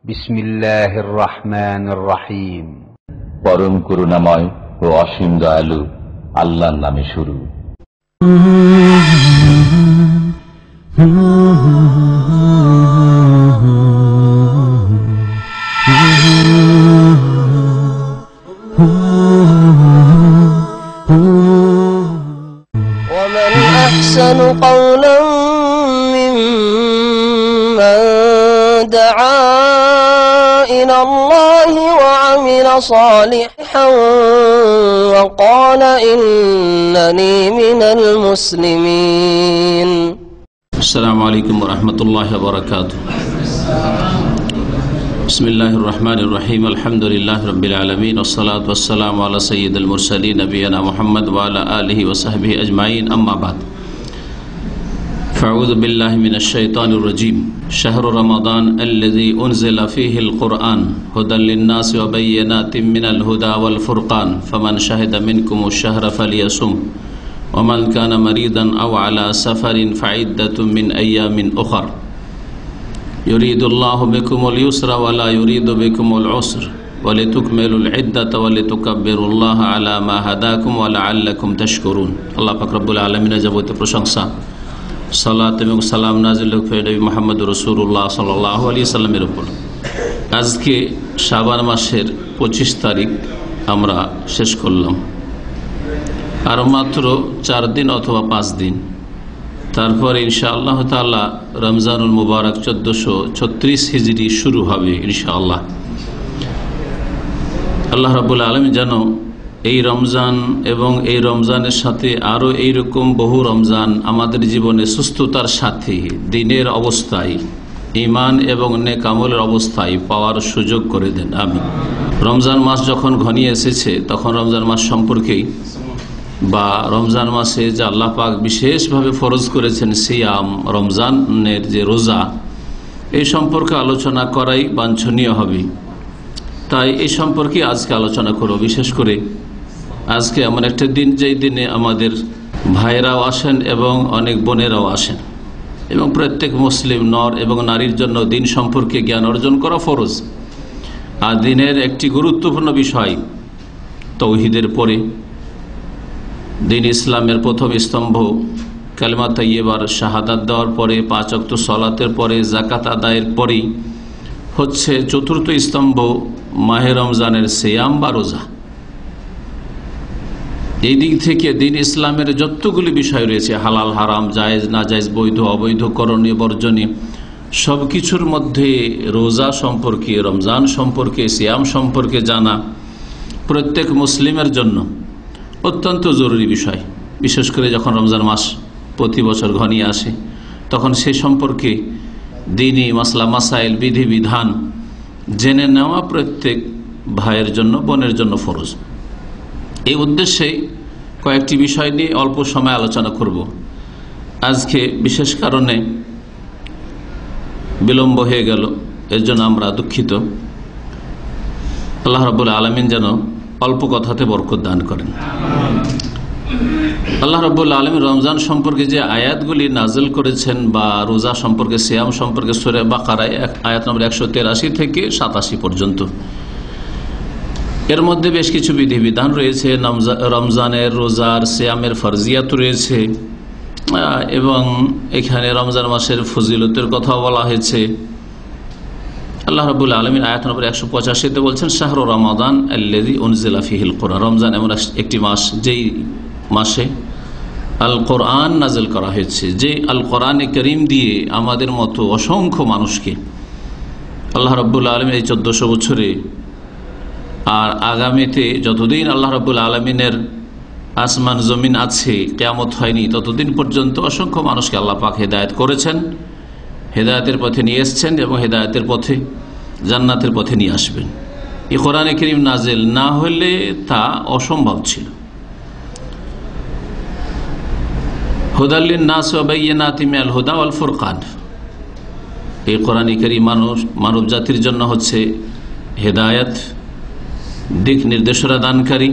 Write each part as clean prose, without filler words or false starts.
বিসমিল্লাহির রহমানির রহিম। পরম করুণাময় ও অসীম দয়ালু আল্লাহর নামে শুরু। ومن أحسن قولا ممن دعا إلى الله وعمل صالحا وقال إنني من المسلمين. السلام عليكم ورحمة الله وبركاته. بسم الله الرحمن الرحيم. الحمد لله رب العالمين والصلاة والسلام على سيد المرسلين نبينا محمد وعلى آله وصحبه أجمعين. أما بعد فأعوذ بالله من الشيطان الرجيم. شهر رمضان الذي أنزل فيه القرآن هدى للناس وبينات من الهدى والفرقان فمن شهد منكم الشهر فليصم ومن كان مريضا أو على سفر فعدة من أيام أخر يريد الله بكم اليسر ولا يريد بكم العسر ولتكملوا العدة ولتكبروا الله على ما هداكم ولعلكم تشكرون. আল্লাহ পাক রব্বুল আলামিনের যাবতীয় প্রশংসা, সালাত এবং সালাম নাযিল হোক নবী মুহাম্মদ রাসূলুল্লাহ সাল্লাল্লাহু আলাইহি সাল্লামের উপর। আজকে শাবান মাসের 25 তারিখ আমরা শেষ করলাম। আর মাত্র 4 দিন অথবা 5 দিন, তারপর ইনশাআল্লাহ তাআলা রমজানুল মুবারক 1436 হিজরি শুরু হবে ইনশাআল্লাহ। আল্লাহ রাব্বুল আলামিন যেন এই রমজান এবং এই রমজানের সাথে আরও এইরকম বহু রমজান আমাদের জীবনে সুস্থতার সাথে দিনের অবস্থায় ঈমান এবং নেক আমলের অবস্থায় পাওয়ার সুযোগ করে দেন, আমিন। রমজান মাস যখন ঘনিয়ে এসেছে তখন রমজান মাস সম্পর্কেই বা রমজান মাসে যে আল্লাহ পাক বিশেষভাবে ফরজ করেছেন সিয়াম, রমজানের যে রোজা, এই সম্পর্কে আলোচনা করাই বাঞ্ছনীয় হবে। তাই এই সম্পর্কে আজকে আলোচনা করব। বিশেষ করে আজকে এমন একটা দিন, যেই দিনে আমাদের ভাইরাও আসেন এবং অনেক বোনেরাও আসেন, এবং প্রত্যেক মুসলিম নর এবং নারীর জন্য দিন সম্পর্কে জ্ঞান অর্জন করা ফরজ। আর দিনের একটি গুরুত্বপূর্ণ বিষয় তাওহীদের পরে, দিন ইসলামের প্রথম স্তম্ভ কালেমা তাইয়্যিবার শাহাদাত দেওয়ার পরে, 5 ওয়াক্ত সালাতের পরে, যাকাত আদায়ের পরেই হচ্ছে চতুর্থ স্তম্ভ মাহে রমজানের সিয়াম বা রোজা। এই দিক থেকে দিন ইসলামের যতগুলি বিষয় রয়েছে, হালাল হারাম, জায়েজ না জায়েজ, বৈধ অবৈধ, করণীয় বর্জনীয়, সব কিছুর মধ্যে রোজা সম্পর্কে, রমজান সম্পর্কে, সিয়াম সম্পর্কে জানা প্রত্যেক মুসলিমের জন্য অত্যন্ত জরুরি বিষয়। বিশেষ করে যখন রমজান মাস প্রতি বছর ঘনিয়ে আসে, তখন সে সম্পর্কে দ্বীনি মাসলা মাসাইল, বিধিবিধান জেনে নেওয়া প্রত্যেক ভাইয়ের জন্য, বোনের জন্য ফরজ। এই উদ্দেশ্যে কয়েকটি বিষয় নিয়ে অল্প সময় আলোচনা করব। আজকে বিশেষ কারণে বিলম্ব হয়ে গেল, এর জন্য আমরা দুঃখিত। আল্লাহ রাব্বুল আলামিন যেন অল্প কথাতে বরকত দান করেন। আল্লাহ রাব্বুল আলামিন রমজান সম্পর্কে যে আয়াতগুলি নাজিল করেছেন, বা রোজা সম্পর্কে, সিয়াম সম্পর্কে সূরা বাকারায় আয়াত নম্বর 183 থেকে 87 পর্যন্ত, এর মধ্যে বেশ কিছু বিধিবিধান রয়েছে। রমজানের, রোজার, সিয়ামের ফরজিয়াত রয়েছে, এবং এখানে রমজান মাসের ফজিলতের কথা বলা হয়েছে। আল্লাহ রাব্বুল আলামিন আয়াত নম্বর 185-তে বলছেন, শাহরু রমাদান আল্লাযী উনজিলা ফীহিল কুরআন। রমজান এমন একটি মাস, যেই মাসে আল কোরআন নাজিল করা হয়েছে, যে আল কোরআনে কারীম দিয়ে আমাদের মতো অসংখ্য মানুষকে আল্লাহ রাব্বুল আলামিন এই 1400 বছরে আর আগামীতে যতদিন আল্লাহ রাব্বুল আলামিনের আসমান জমিন আছে, কিয়ামত হয়নি ততদিন পর্যন্ত অসংখ্য মানুষকে আল্লাহ পাক হেদায়েত করেছেন, হেদায়েতের পথে নিয়ে এসছেন, এবং হেদায়েতের পথে, জান্নাতের পথে নিয়ে আসবেন। এই কোরআনে কারীম নাজিল না হলে তা অসম্ভব ছিল। হুদাল লিন-নাস ওয়া বায়্যিনাতিন মিনাল হুদা ওয়াল ফুরকান। এই কোরআনে কারীম মানব জাতির জন্য হচ্ছে হেদায়েত, দিক নির্দেশনা দানকারী।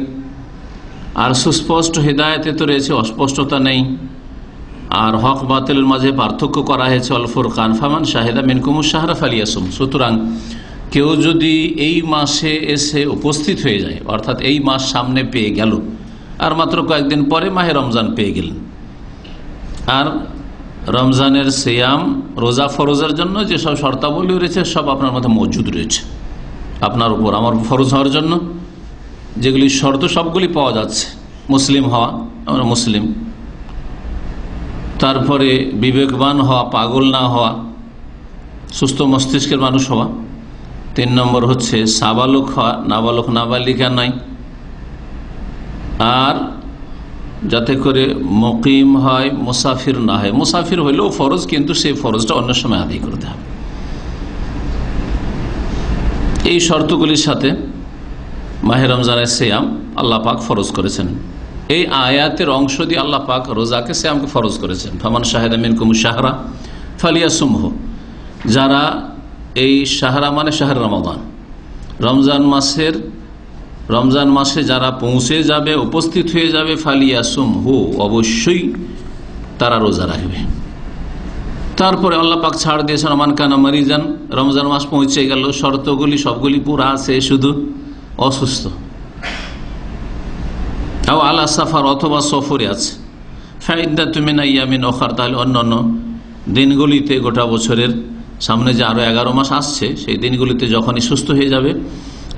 আর সুস্পষ্ট হেদায়েতে তো রয়েছে, অস্পষ্টতা নেই। আর হক বাতিলের মাঝে পার্থক্য করা হয়েছে। আল ফুরকান, ফামান শাহিদা মিনকুমুশ শাহরা ফালিয়াসুম। সুতরাং কেউ যদি এই মাসে এসে উপস্থিত হয়ে যায়, অর্থাৎ এই মাস সামনে পেয়ে গেল, আর মাত্র কয়েকদিন পরে মাহে রমজান পেয়ে গেলেন, আর রমজানের সিয়াম রোজা ফরজের জন্য যেসব শর্তাবলী রয়েছে সব আপনার মধ্যে মজুদ রয়েছে, আপনার উপর আমার ফরজ হওয়ার জন্য যেগুলি শর্ত সবগুলি পাওয়া যাচ্ছে। মুসলিম হওয়া, আমরা মুসলিম, তারপরে বিবেকবান হওয়া, পাগল না হওয়া, সুস্থ মস্তিষ্কের মানুষ হওয়া, 3 নম্বর হচ্ছে সাবালক হওয়া, নাবালক নাবালিকা নাই, আর যাতে করে মুকিম হয়, মুসাফির না হয়। মুসাফির হইলেও ফরজ, কিন্তু সেই ফরজটা অন্য সময় আদায় করতে হবে। এই শর্তগুলির সাথে মাহে রমজানের সিয়াম আল্লাহ পাক ফরজ করেছেন। এই আয়াতের অংশ দিয়ে আল্লাহ পাক রোজাকে সিয়ামকে ফরজ করেছেন। ফামান শাহিদা মিনকুম শাহরা ফালিয়াসুমহু, যারা এই শাহরা মানে শাহর রমাদান, রমজান মাসে যারা পৌঁছে যাবে, উপস্থিত হয়ে যাবে, ফালিয়াসুমহু, অবশ্যই তারা রোজা রাখবে। তারপরে আল্লাহ পাক ছাড় দিয়েছেন মান কানা মারিজান, রমজান মাস পৌঁছে গেল, শর্তগুলি সবগুলি পুরা আছে, শুধু অসুস্থ, আলা সাফার অথবা সফরে আছে, ফাইদ্দাতুম মিন আইয়ামিন উখার, তাহলে অন্যান্য দিনগুলিতে, গোটা বছরের সামনে যে আরো 11 মাস আসছে, সেই দিনগুলিতে যখনই সুস্থ হয়ে যাবে,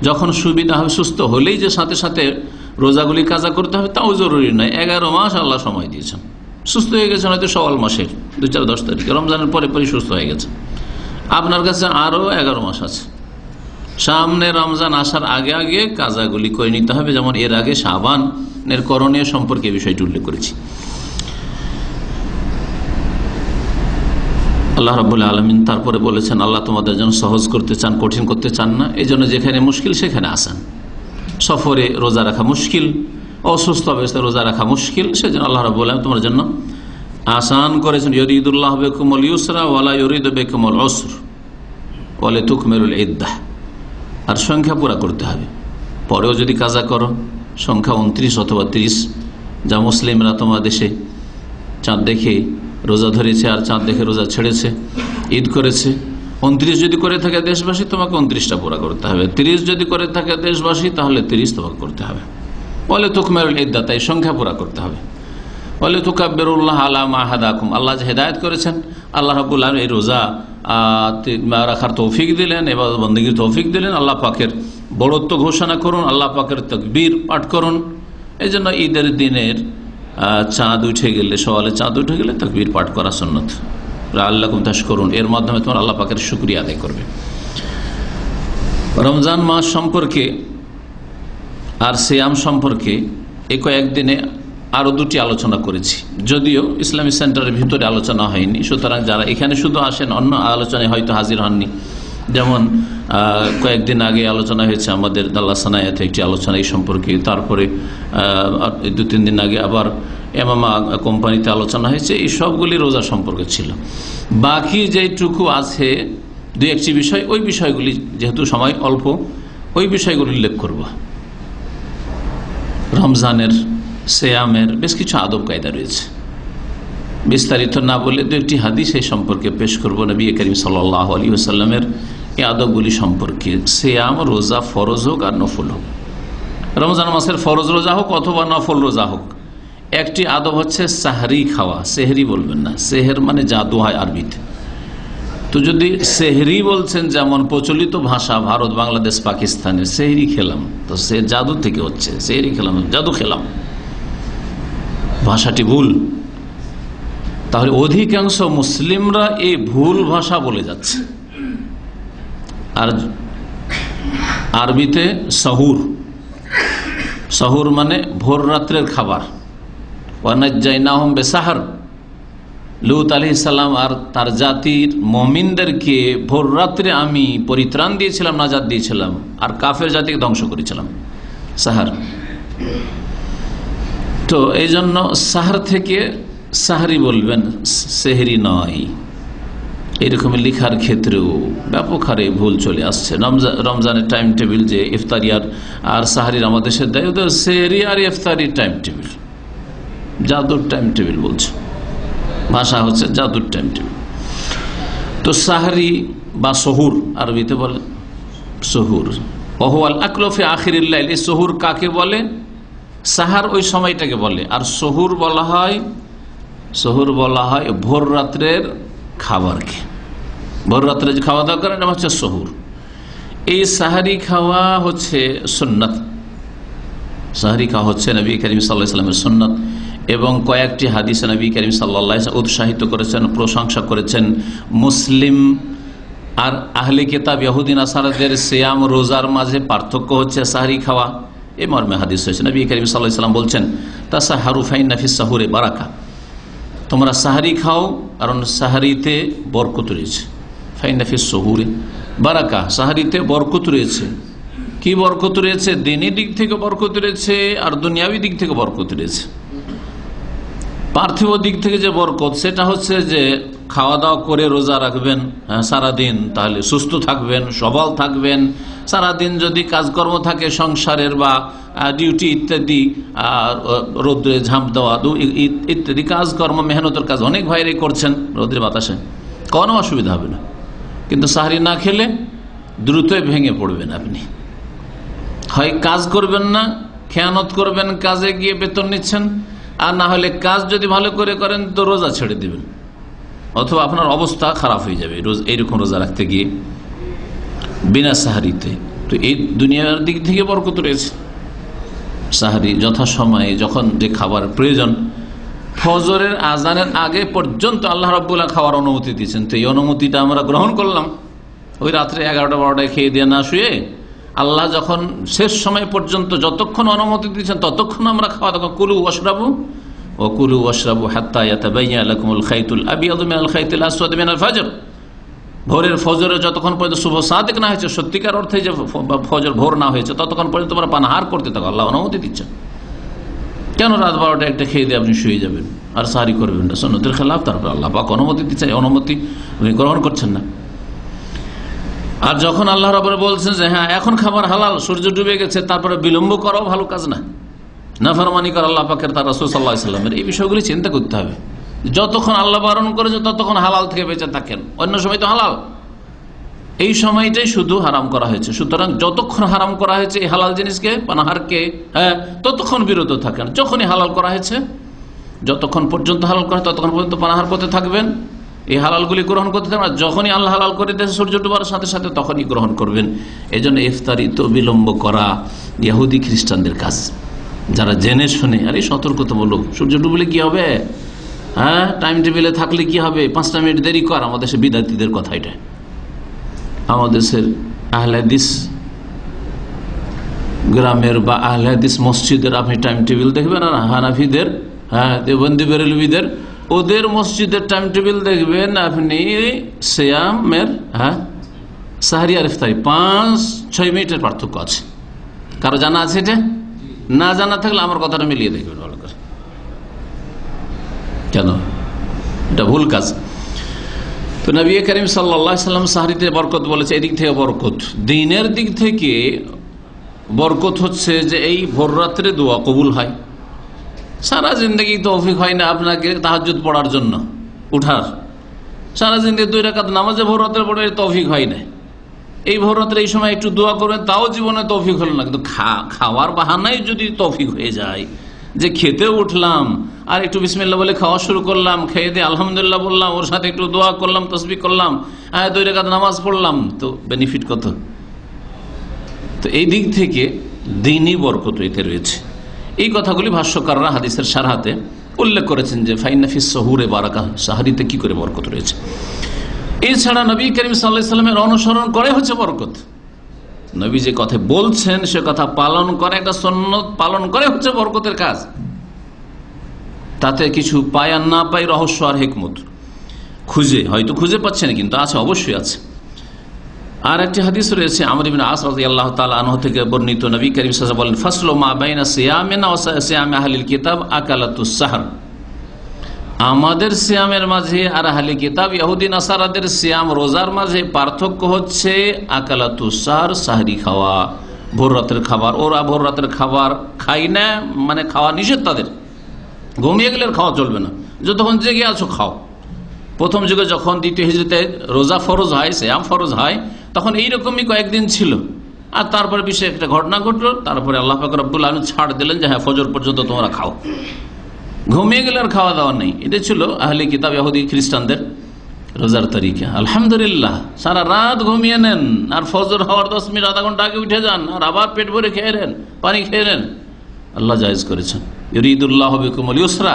যখন সুবিধা হবে, সুস্থ হলেই যে সাথে সাথে রোজাগুলি কাজা করতে হবে তাও জরুরি নয়। 11 মাস আল্লাহ সময় দিয়েছেন। সুস্থ হয়ে গেছেন হয়তো সওয়াল মাসের 2, 4, 10 তারিখে, রমজানের পরে পরে সুস্থ হয়ে গেছে, আপনার কাছে আরো 11 মাস আছে। সামনে রমজান আসার আগে আগে কাজাগুলি করে নিতে হবে। যেমন এর আগে শাবানের করণীয় সম্পর্কে বিষয়টি উল্লেখ করেছি। আল্লাহ রাব্বুল আলামিন তারপরে বলেছেন, আল্লাহ তোমাদের জন্য সহজ করতে চান, কঠিন করতে চান না। এই জন্য যেখানে মুশকিল সেখানে আসান। সফরে রোজা রাখা মুশকিল, অসুস্থ অবস্থায় রোজা রাখা মুশকিল, সেজন্য আল্লাহ রাব্বুল আলামিন তোমার জন্য আসান করেছেন। ইউরিদুল্লাহু বিকুমুল ইউসরা ওয়ালা ইউরিদু বিকুমুল উসর ওয়ালিতুকমিলুল ইদ্দাহ, আর সংখ্যা পুরা করতে হবে। পরেও যদি কাজা করো, সংখ্যা 29 অথবা 30, যা মুসলিমরা তোমার দেশে চাঁদ দেখে রোজা ধরেছে আর চাঁদ দেখে রোজা ছেড়েছে, ঈদ করেছে, 29 যদি করে থাকে দেশবাসী, তোমাকে 29টা পুরা করতে হবে। 30 যদি করে থাকে দেশবাসী, তাহলে 30 তোমাকে করতে হবে। বলে তুকমিলুল ইদ্দাহ, তাই সংখ্যা পুরা করতে হবে। বলে তুকাব্বিরুল্লাহ আলা মা হাদাকুম, আল্লাহ যে হেদায়েত করেছেন, আল্লাহ রাব্বুল আলামিন এই রোজা রাখার তৌফিক দিলেন, ইবাদত বন্দেগীর তৌফিক দিলেন। আল্লাহ পাকের বড়ত্ব ঘোষণা করুন, আল্লাহ পাকের তাকবীর পাঠ করুন। এই জন্য ঈদের দিনের চাঁদ উঠে গেলে, সওয়ালে চাঁদ উঠে গেলে তাকবীর পাঠ করা সুন্নত। লাআল্লাকুম তাশকুরুন, এর মাধ্যমে তোমার আল্লাহ পাকের শুকরিয়া আদায় করবে। রমজান মাস সম্পর্কে আর সিয়াম সম্পর্কে এই কয়েকদিনে আরো 2টি আলোচনা করেছি, যদিও ইসলামিক সেন্টারের ভিতরে আলোচনা হয়নি। সুতরাং যারা এখানে শুধু আসেন, অন্য আলোচনায় হয়তো হাজির হননি। যেমন কয়েকদিন আগে আলোচনা হয়েছে আমাদের দাল্লা সানায়াতে একটি আলোচনা এই সম্পর্কে, তারপরে 2-3 দিন আগে আবার এমামা কোম্পানিতে আলোচনা হয়েছে। এই সবগুলি রোজা সম্পর্কে ছিল। বাকি যেটুকু আছে 2-1টি বিষয়, ওই বিষয়গুলি যেহেতু সময় অল্প, ওই বিষয়গুলি উল্লেখ করব। রমজানের সিয়ামের বেশ কিছু আদব কায়দা রয়েছে, বিস্তারিত না বলে 2-1টি হাদিস এই সম্পর্কে পেশ করব। নবী করিম সাল্লাল্লাহু আলাইহি ওয়াসাল্লামের এই আদবগুলি সম্পর্কে। সিয়াম রোজা ফরজ হোক আর নফল হোক, রমজান মাসের ফরজ রোজা হোক অথবা নফল রোজা হোক, একটি আদব হচ্ছে সাহরি খাওয়া। সেহরি বলবেন না, সেহের মানে জাদু হয় আরবিতে। তো যদি সেহরি বলছেন, যেমন প্রচলিত ভাষা ভারত, বাংলাদেশ, পাকিস্তানে সেহরি খেলাম, তো সে জাদু থেকে হচ্ছে, সেহরি খেলাম, জাদু খেলাম, ভাষাটি ভুল। তাহলে অধিকাংশ মুসলিমরা এই ভুল ভাষা বলে যাচ্ছে। আর আরবিতে সাহুর, সাহুর মানে ভোর রাত্রের খাবার। ওয়ানাজ্জাইনাহুম বিসাহর, লূত আলাইহিস সালাম আর তার জাতির মুমিনদেরকে ভোর রাত্রে আমি পরিত্রাণ দিয়েছিলাম, নাজাত দিয়েছিলাম, আর কাফের জাতিকে ধ্বংস করেছিলাম। সাহার। তো এই জন্য সাহার থেকে সাহারি বলবেন, সেহরি নয়। এরকম লেখার ক্ষেত্রেও ব্যাপক হারে ভুল চলে আসছে। রমজানের টাইম টেবিল যে ইফতারি আর সাহারির আমাদের দেশে দেয়, ওদের সেহরি আর ইফতারির টাইম টেবিল, জাদুর টাইম টেবিল বলছে, ভাষা হচ্ছে জাদুর টাইম টেবিল। তো সাহারি বা সহুর আরবিতে বলে, সহুর ওহুয়াল আকলু ফি আখিরিল লাইল। এই সহুর কাকে বলে? সাহার ওই সময়টাকে বলে। আর সহুর বলা হয় ভোর রাত্রের খাবারকে। ভোর রাত্রে যে খাওয়া দাওয়া করেন এটা হচ্ছে সহুর। এই সাহারি খাওয়া হচ্ছে সুন্নাত। সাহারি খাওয়া হচ্ছে নবী করিম সাল্লাল্লাহু আলাইহি ওয়াসাল্লামের সুন্নাত এবং কয়েকটি হাদিসে নবী করিম সাল্লাল্লাহু আলাইহি ওয়াসাল্লাম উৎসাহিত করেছেন, প্রশংসা করেছেন। মুসলিম আর আহলে কিতাব ইহুদি নাসারাদের সিয়াম রোজার মাঝে পার্থক্য হচ্ছে সাহারি খাওয়া। এই মর্মে হাদিস হয়েছে, নবী করিম সাল্লাল্লাহু আলাইহি ওয়াসাল্লাম বলছেন তাসাহারু ফাইন্না ফিস সাহুরি বারাকা। তোমরা সাহারি খাও কারণ সাহারিতে বরকত রয়েছে। ফাইন্না ফিস সাহুরি বারাকা, সাহারিতে বরকত রয়েছে। কি বরকত রয়েছে? দিনের দিক থেকে বরকত রয়েছে আর দুনিয়াবি দিক থেকে বরকত রয়েছে। পার্থিব দিক থেকে যে বরকত সেটা হচ্ছে যে খাওয়া দাওয়া করে রোজা রাখবেন সারাদিন, তাহলে সুস্থ থাকবেন, সবল থাকবেন। সারাদিন যদি কাজকর্ম থাকে সংসারের বা ডিউটি ইত্যাদি, রোদ্রে ঝাঁপ দেওয়া ইত্যাদি কাজকর্ম, মেহনতের কাজ অনেক ভাইরাই করছেন রোদ্রে বাতাসে, কোনো অসুবিধা হবে না। কিন্তু সাহারি না খেলে দ্রুতই ভেঙে পড়বেন আপনি। হয় কাজ করবেন না, খেয়ানত করবেন, কাজে গিয়ে বেতন নিচ্ছেন, আর না হলে কাজ যদি ভালো করে করেন তো রোজা ছেড়ে দিবেন, অথবা আপনার অবস্থা খারাপ হয়ে যাবে এইরকম রোজা রাখতে গিয়ে বিনা সাহারিতে। তো এই দুনিয়ার দিক থেকে বরকত রয়েছে। সাহারি যথাসময়ে যখন যে খাবার প্রয়োজন, ফজরের আজানের আগে পর্যন্ত আল্লাহ রাব্বুল আলামিন খাওয়ার অনুমতি দিয়েছেন। তো এই অনুমতিটা আমরা গ্রহণ করলাম। ওই রাত্রে 11টা-12টায় খেয়ে দিয়ে না শুয়ে আল্লাহ যখন শেষ সময় পর্যন্ত যতক্ষণ অনুমতি দিয়েছেন ততক্ষণ আমরা খাওয়া দাওয়া কুলু ওয়াশরাবু ও কুলু ওয়াশরাবু হাত্তা ইয়াতাবাইয়ানা লাকুমুল খাইতুল আবিয়াদু মিনাল খাইতিল আসওয়াদি মিনাল ফাজর। ভোরের ফজরে যতক্ষণ পর্যন্ত শুভ সাদিক না হয়েছে, সত্যিকার অর্থে যে ফজর ভোর না হয়েছে, ততক্ষণ পর্যন্ত তোমরা পানাহার করতে থাকো। আল্লাহ অনুমতি দিচ্ছেন। কেন রাত 12টা একটা খেয়ে দিয়ে আপনি শুয়ে যাবেন আর সাহারি করবেন না? সুন্নতের খেলাফ। তারপর আল্লাহ পাক অনুমতি দিচ্ছে, অনুমতি উনি গ্রহণ করছেন না। আর যখন আল্লাহ রাব্বুল বলছেন যে হ্যাঁ এখন খাবার হালাল, সূর্য ডুবে গেছে, তারপরে বিলম্ব করাও ভালো কাজ না, নাফরমানি করা আল্লাহ পাকের তার রাসূল সাল্লাল্লাহু আলাইহি ওয়াসাল্লামের, এই বিষয়গুলি চিন্তা করতে হবে। যতক্ষণ আল্লাহ বারণ করেছে ততক্ষণ হালাল থেকে বেঁচে থাকেন, অন্য সময় তো হালাল। এই সময়টাই শুধু হারাম করা হয়েছে। সুতরাং যতক্ষণ হারাম করা হয়েছে এই হালাল জিনিসকে, পানাহারকে, ততক্ষণ বিরত থাকেন। যখনই হালাল করা হয়েছে, যতক্ষণ পর্যন্ত হালাল করা ততক্ষণ পর্যন্ত পানাহার করতে থাকবেন, এই হালালগুলি গ্রহণ করতে থাকবেন। যখনই আল্লাহ হালাল করে দিয়েছে সূর্য ডুবার সাথে সাথে তখনই গ্রহণ করবেন। এই জন্য ইফতারিত বিলম্ব করা ইহুদি খ্রিস্টানদের কাজ। যারা জেনে শুনে, আরে সতর্কতামূলক, সূর্য ডুবলে কি হবে, টাইম টেবিলে থাকলে কি হবে, 5টা মিনিট দেরি কর। আমাদের দেশে বিদাতিদের কথা এটা। আমাদের দেশের আহলে হাদিস গ্রামের বা আহলে হাদিস মসজিদের আপনি টাইম টেবিল দেখবেন, আর হানাফিদের, দেওবন্দি বেরেলভিদের, ওদের মসজিদের টাইম টেবিল দেখবেন আপনি সিয়ামের, সাহারি আর ইফতারি 5-6 মিনিটের পার্থক্য আছে। কারো জানা আছে এটা? না জানা থাকলে আমার কথাটা মিলিয়ে দেখবেন ভালো করে। কেন? এটা ভুল কাজ। তো নবী করিম সাল্লাল্লাহু আলাইহি ওয়াসাল্লাম সাহারিতে বরকত বলেছে। এদিক থেকে বরকত, দিনের দিক থেকে বরকত হচ্ছে যে এই ভোর রাত্রে দোয়া কবুল হয়। সারা জিন্দগি তৌফিক হয় না আপনাকে তাহাজ্জুদ পড়ার জন্য উঠার, সারা জিন্দগি 2 রাকাত নামাজে ভোর রাত্রে পড়ে তৌফিক হয় না। এই ভোর রাত্রে এই সময় একটু দোয়া করবেন, তাও জীবনে তৌফিক হলো না। কিন্তু খাওয়ার বাহানায় যদি তৌফিক হয়ে যায়, যে খেতে উঠলাম আর একটু বিসমিল্লাহ বলে খাওয়া শুরু করলাম, খেয়ে দিয়ে আলহামদুলিল্লাহ বললাম, ওর সাথে একটু দোয়া করলাম, তাসবিহ করলাম, 2 রাকাত নামাজ পড়লাম, তো বেনিফিট কত। তো এই দিক থেকে দিনই বরকত এতে রয়েছে। এই কথাগুলি ভাষ্যকাররা হাদিসের শারহাতে উল্লেখ করেছেন যে ফাইন্না ফিস সাহুরে বারাকা, সাহারিতে কি করে বরকত রয়েছে। এছাড়া নবী করিম সাল্লাল্লাহু আলাইহি ওয়াসাল্লামের অনুসরণ করে হচ্ছে বরকত। নবী যে কথা বলছেন সে কথা পালন করে, একটা সুন্নাত পালন করে হচ্ছে বরকতের কাজ। তাতে কিছু পায় আর না পাই রহস্য আর হিকমত হয়তো খুঁজে পাচ্ছে না, কিন্তু আছে, অবশ্যই আছে। আর একটি হাদিস রয়েছে আমর ইবনে আস রাদিয়াল্লাহু তাআলা আনহু থেকে বর্ণিত, নবী করিম সাল্লাল্লাহু আলাইহি ওয়াসাল্লাম বলেন ফাসলু মা বাইনা সিয়ামিনা ওয়া সিয়ামি আহলিল কিতাব আকালাতুস সাহর। আমাদের সিয়ামের মাঝে আর আহলে কিতাব ইহুদি নাসারাদের সিয়াম রোজার মাঝে পার্থক্য হচ্ছে আকালাতুস সাহর, সাহরি খাওয়া, ভোর রাতের খাবার। ওরা ভোর রাতের খাবার খায় না, মানে খাওয়া নিষেধ তাদের। ঘুমিয়ে গেলে খাওয়া চলবে না, যতক্ষণ জেগে আছো খাও, প্রথম যুগে যখন দ্বিতীয় হিজরতে রোজা ফরজ হয়, সিয়াম ফরজ হয়, তখন এইরকমই কয়েকদিন ছিল। আর তারপরে বিশেষ একটা ঘটনা ঘটলো, তারপরে আল্লাহ পাক রব্বুল আলামিন ছাড় দিলেন যে হ্যাঁ ফজর পর্যন্ত তোমরা খাও, ঘুমিয়ে গেলে আর খাওয়া দাওয়া নেই। এটা ছিল আহলে কিতাব ইহুদি খ্রিস্টানদের রোজার তরিকা। আলহামদুলিল্লাহ, সারা রাত ঘুমিয়ে নেন আর ফজর হওয়ার 10 মিনিট আধা ঘন্টা আগে উঠে যান আর আবার পেট ভরে খেয়ে নেন, পানি খেয়ে নেন। আল্লাহ জায়েজ করেছেন, ইউরিদুল্লাহু বিকুমুল ইউসরা